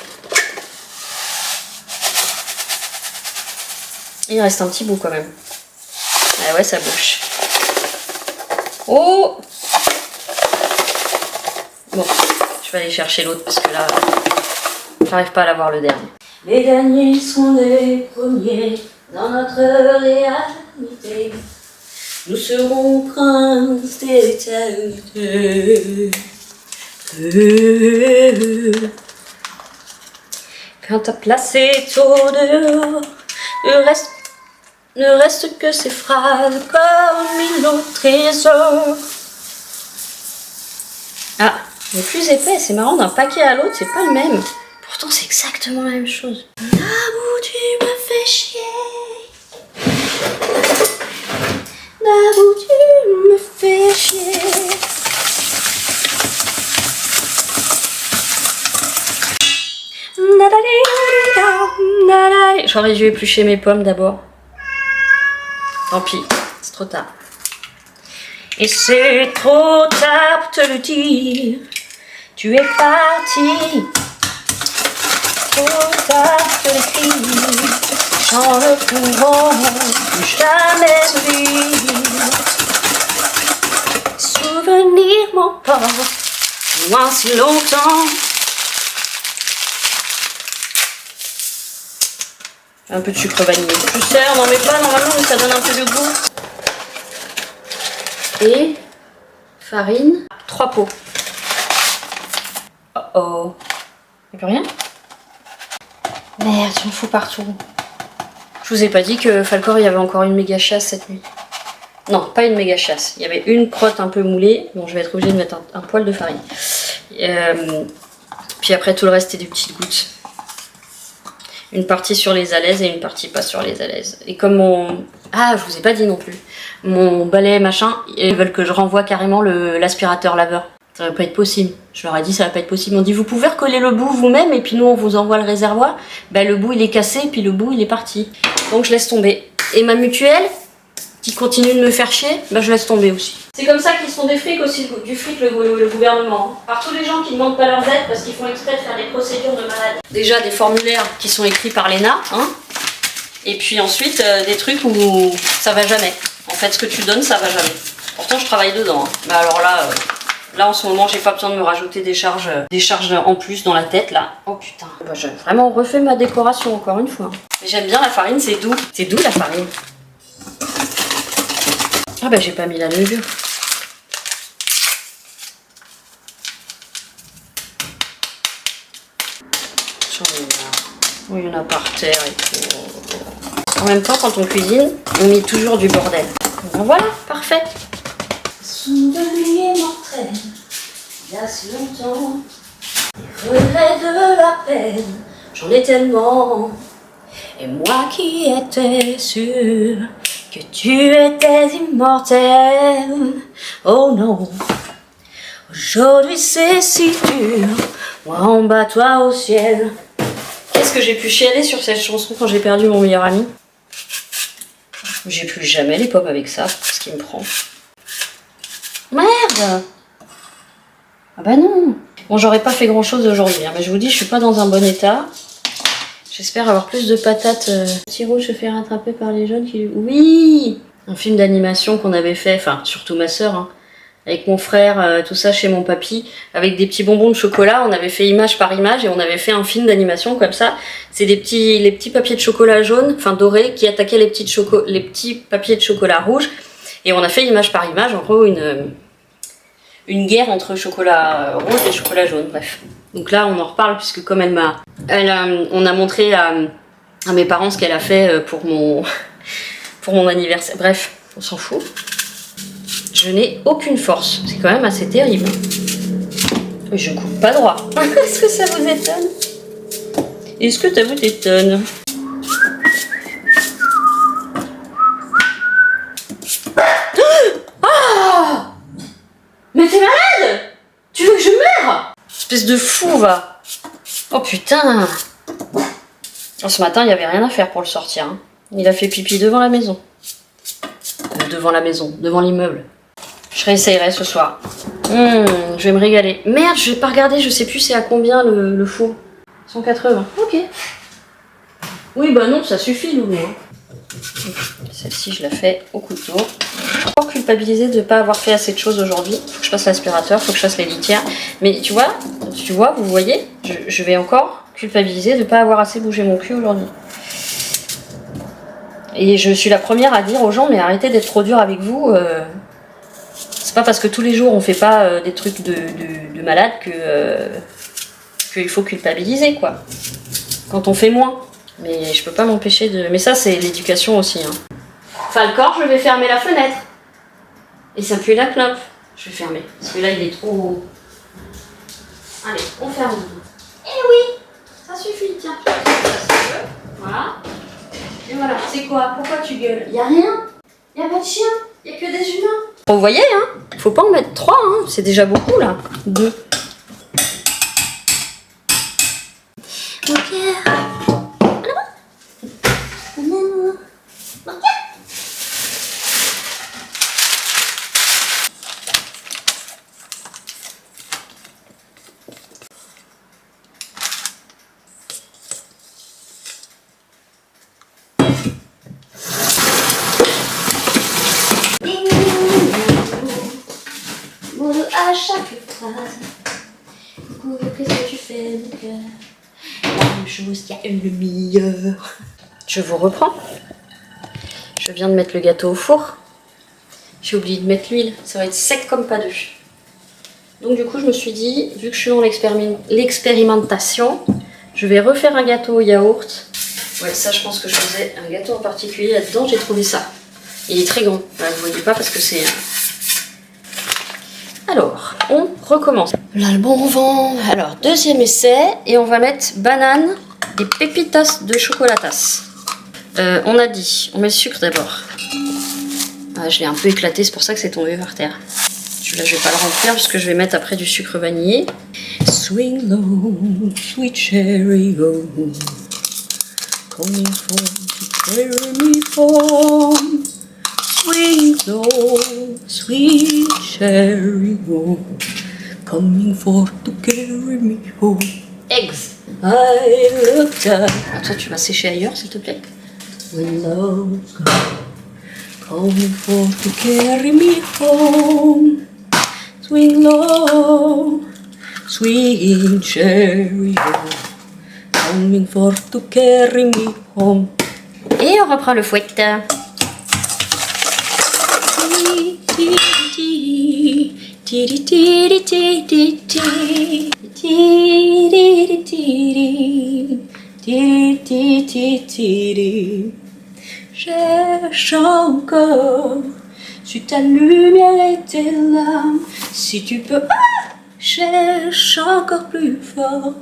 Il reste un petit bout quand même. Ah ouais, ça bouge. Oh. Bon, je vais aller chercher l'autre parce que là, j'arrive pas à l'avoir le dernier. Les derniers sont les premiers dans notre réalité. Nous serons princes d'éternité. Quand ta place est au dehors, ne reste que ces phrases comme une autre trésor. Ah, le plus épais, c'est marrant, d'un paquet à l'autre, c'est pas le même. Pourtant, c'est exactement la même chose. Naboo, tu me fais chier. Naboo, tu me fais chier. J'aurais dû éplucher mes pommes d'abord. Tant pis, c'est trop tard. Et c'est trop tard pour te le dire. Tu es parti. Trop tard pour te l'écrire. Sans le courant, plus jamais vivre. Souvenirs m'emportent loin si longtemps. Un peu de sucre vanillé. Je sers, on n'en met pas normalement, mais ça donne un peu de goût. Et farine, 3 pots. Oh oh. Y'a plus rien? Merde, j'en fous partout. Je vous ai pas dit que Falcor, il y avait encore une méga chasse cette nuit. Non, pas une méga chasse. Il y avait une crotte un peu moulée. Bon, je vais être obligée de mettre un poil de farine. Puis après, tout le reste, c'est des petites gouttes. Une partie sur les alaises et une partie pas sur les alaises. Et comme mon... Ah, je vous ai pas dit non plus. Mon balai machin, ils veulent que je renvoie carrément l'aspirateur laveur. Ça va pas être possible. Je leur ai dit ça va pas être possible. Ils m'ont dit vous pouvez recoller le bout vous-même et puis nous on vous envoie le réservoir. Ben le bout il est cassé et puis le bout il est parti. Donc je laisse tomber. Et ma mutuelle, qui continue de me faire chier, ben je laisse tomber aussi. C'est comme ça qu'ils se font des frics aussi, du fric le gouvernement. Par tous les gens qui ne demandent pas leurs aides parce qu'ils font exprès de faire des procédures de malade. Déjà des formulaires qui sont écrits par l'ENA, hein. Et puis ensuite des trucs où ça va jamais. En fait ce que tu donnes ça va jamais. Pourtant je travaille dedans. Hein. Mais alors là, là en ce moment j'ai pas besoin de me rajouter des charges en plus dans la tête là. Oh putain. Bah, j'ai vraiment refait ma décoration encore une fois. Mais j'aime bien la farine, c'est doux. C'est doux la farine. Ah bah j'ai pas mis la levure. J'en ai marre. Oui, il y en a par terre et tout. En même temps, quand on cuisine, on met toujours du bordel. Ben voilà, parfait. Sont devenus mortels, il y a si longtemps. Les regrets de la peine, j'en ai tellement. Et moi qui étais sûre que tu étais immortel. Oh non, aujourd'hui c'est si dur. Moi en bas, toi au ciel. Qu'est-ce que j'ai pu chialer sur cette chanson quand j'ai perdu mon meilleur ami? J'ai plus jamais les pommes avec ça, ce qui me prend. Merde! Ah bah non! Bon, j'aurais pas fait grand chose aujourd'hui, hein, mais je vous dis, je suis pas dans un bon état. J'espère avoir plus de patates. Petit rouge se fait rattraper par les jaunes qui... Oui! Un film d'animation qu'on avait fait, enfin, surtout ma soeur, hein, avec mon frère, tout ça chez mon papy, avec des petits bonbons de chocolat. On avait fait image par image et on avait fait un film d'animation comme ça. C'est les petits papiers de chocolat jaunes, enfin dorés, qui attaquaient les petits papiers de chocolat rouges. Et on a fait image par image, en gros, une guerre entre chocolat rouge et chocolat jaune, bref. Donc là, on en reparle, puisque comme on a montré à mes parents ce qu'elle a fait pour mon anniversaire. Bref, on s'en fout. Je n'ai aucune force. C'est quand même assez terrible. Et je coupe pas droit. Est-ce que ça vous étonne? Est-ce que ça vous étonne? Ah! Mais t'es malade? Tu veux que je meure? Espèce de fou, va. Oh putain. Oh, ce matin, il n'y avait rien à faire pour le sortir. Hein. Il a fait pipi devant la maison. Devant l'immeuble. Je réessayerai ce soir. Je vais me régaler. Merde, je vais pas regarder, je sais plus c'est à combien le four. 180. Ok. Oui, bah non, ça suffit, Loulou. Hein. Celle-ci, je la fais au couteau. Je suis encore culpabilisée de ne pas avoir fait assez de choses aujourd'hui. Faut que je passe l'aspirateur, faut que je fasse les litières. Mais tu vois, vous voyez, je vais encore culpabiliser de ne pas avoir assez bougé mon cul aujourd'hui. Et je suis la première à dire aux gens, mais arrêtez d'être trop dur avec vous. C'est pas parce que tous les jours on fait pas des trucs de malade qu'il faut culpabiliser, quoi. Quand on fait moins. Mais je peux pas m'empêcher de... Mais ça, c'est l'éducation aussi. Hein. Falcor, je vais fermer la fenêtre. Et ça pue la clope. Je vais fermer. Parce que là, il est trop... Allez, on ferme. Eh oui, ça suffit, tiens. Voilà. Et voilà, c'est quoi? Pourquoi tu gueules? Y a rien. Y a pas de chien. Y a que des humains. Vous voyez, hein? Faut pas en mettre 3, hein. C'est déjà beaucoup, là. 2. Ok. À chaque phrase, qu'est-ce que tu fais, mon cœur? La même chose qu'il y a le meilleur. Je vous reprends. Je viens de mettre le gâteau au four. J'ai oublié de mettre l'huile. Ça va être sec comme pas deux. Donc du coup, je me suis dit, vu que je suis dans l'expérimentation, je vais refaire un gâteau au yaourt. Ouais, ça, je pense que je faisais un gâteau en particulier là-dedans. J'ai trouvé ça. Il est très grand. Voilà, vous ne voyez pas parce que c'est... Alors, on recommence. Là, le bon vent. Alors, deuxième essai. Et on va mettre banane et pépitas de chocolatas. On a dit, on met le sucre d'abord. Ah, je l'ai un peu éclaté, c'est pour ça que c'est tombé par terre. Celui-là, je vais pas le remplir parce que je vais mettre après du sucre vanillé. Swing low, sweet cherry, oh. Coming for to carry me home. Swing low, sweet cherry, oh. Coming for to carry me home. Eggs. I looked up. Attends, tu vas sécher ailleurs, s'il te plaît. When love's gone, coming for to carry me home. Swing low, sweet cherry, oh. Coming for to carry me home. Et on reprend le fouet. Cherche encore sur ta lumière et tes larmes. Si tu peux, cherche encore plus fort.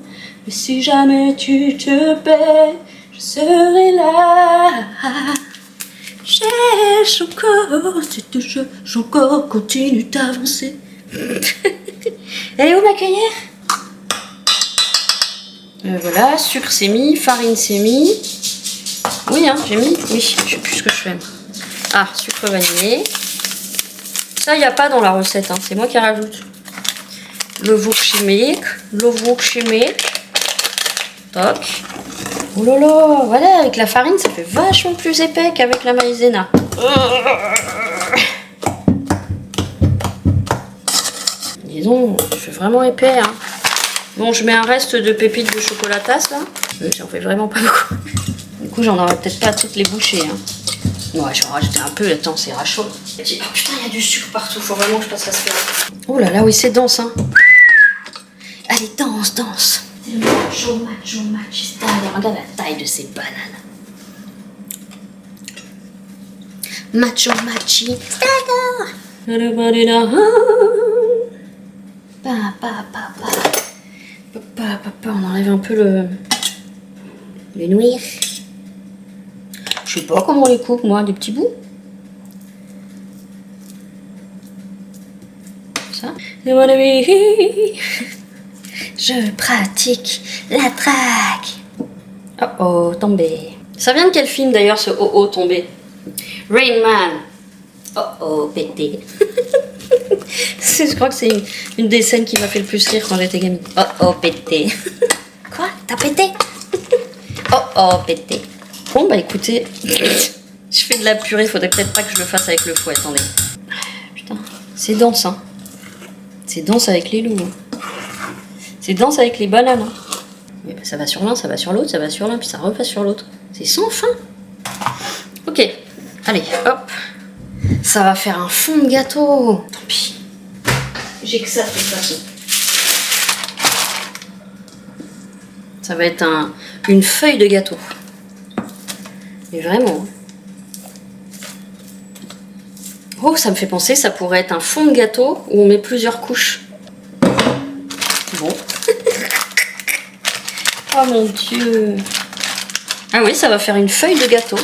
Mais si jamais tu te perds, je serai là. Cherche encore, si tu cherches encore, continue d'avancer. Elle est où ma cuillère? Voilà, sucre c'est mis, farine c'est mis. Oui, hein, j'ai mis. Oui, je sais plus ce que je fais. Ah, sucre vanillé. Ça, il n'y a pas dans la recette, hein, c'est moi qui rajoute. Levure chimique. Toc. Oh là là, voilà, avec la farine, ça fait vachement plus épais qu'avec la maïzena. Disons, ça fait vraiment épais, hein. Bon, je mets un reste de pépites de chocolatasse, là. J'en fais vraiment pas beaucoup. Du coup, j'en aurais peut-être pas toutes les bouchées, hein. Ouais, je vais en rajouter un peu, attends, c'est chaud. Oh putain, il y a du sucre partout, faut vraiment que je passe l'aspirateur. Oh là là, oui, c'est dense, hein. Allez, danse, danse. Macho, regarde la taille de ces bananes. Macho, machi. Papa, on enlève un peu le nouir. Je sais pas comment on les coupe, moi, des petits bouts. Ça. Je pratique la traque. Oh oh, tombé. Ça vient de quel film d'ailleurs ce oh oh tombé? Rain Man. Oh oh, pété. Je crois que c'est une des scènes qui m'a fait le plus rire quand j'étais gamine. Oh oh, pété. Quoi? T'as pété? Oh oh, pété. Bon bah écoutez, je fais de la purée, faudrait peut-être pas que je le fasse avec le fouet, attendez. Putain, c'est dense, hein. C'est dense avec les loups. Hein. C'est dense avec les bananes. Hein. Mais bah, ça va sur l'un, ça va sur l'autre, ça va sur l'un, puis ça repasse sur l'autre. C'est sans fin. Ok, allez, hop. Ça va faire un fond de gâteau. Tant pis. J'ai que ça de toute façon. Ça va être une feuille de gâteau. Mais vraiment. Oh, ça me fait penser, ça pourrait être un fond de gâteau où on met plusieurs couches. Bon. Oh mon Dieu. Ah oui, ça va faire une feuille de gâteau.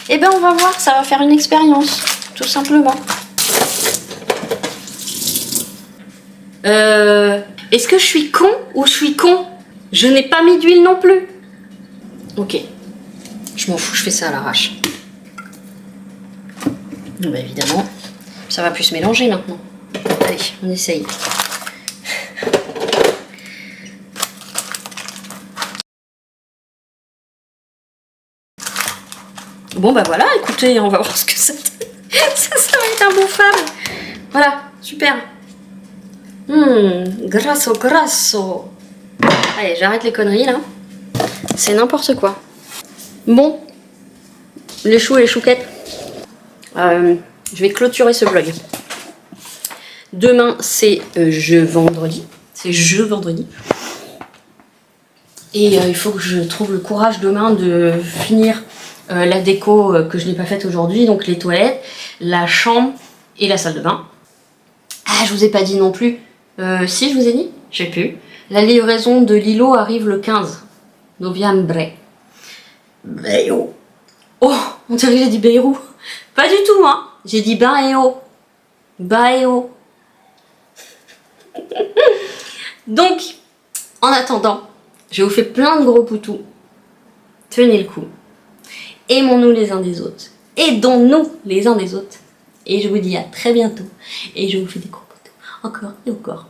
Eh ben, on va voir, ça va faire une expérience, tout simplement. Est-ce que je suis con ou je suis con? Je n'ai pas mis d'huile non plus. Ok. Je m'en fous, je fais ça à l'arrache. Bah évidemment, ça va plus se mélanger maintenant. Allez, on essaye. Bon bah voilà, écoutez, on va voir ce que ça donne. Ça va être imbouffable. Voilà, super. Grasso. Allez, j'arrête les conneries là. C'est n'importe quoi. Bon, les choux et les chouquettes. Je vais clôturer ce vlog. Demain, c'est vendredi. C'est vendredi. Et il faut que je trouve le courage demain de finir la déco que je n'ai pas faite aujourd'hui. Donc les toilettes, la chambre et la salle de bain. Ah, je vous ai pas dit non plus. Si, je vous ai dit? Je sais plus. La livraison de Lilo arrive le 15 novembre. Bayo. Oh, on dirait que j'ai dit Bayrou. Pas du tout, hein. J'ai dit Bayo. Bayo. Donc, en attendant, je vous fais plein de gros poutous. Tenez le coup. Aimons-nous les uns des autres. Aidons-nous les uns des autres. Et je vous dis à très bientôt. Et je vous fais des gros poutous. Encore et encore.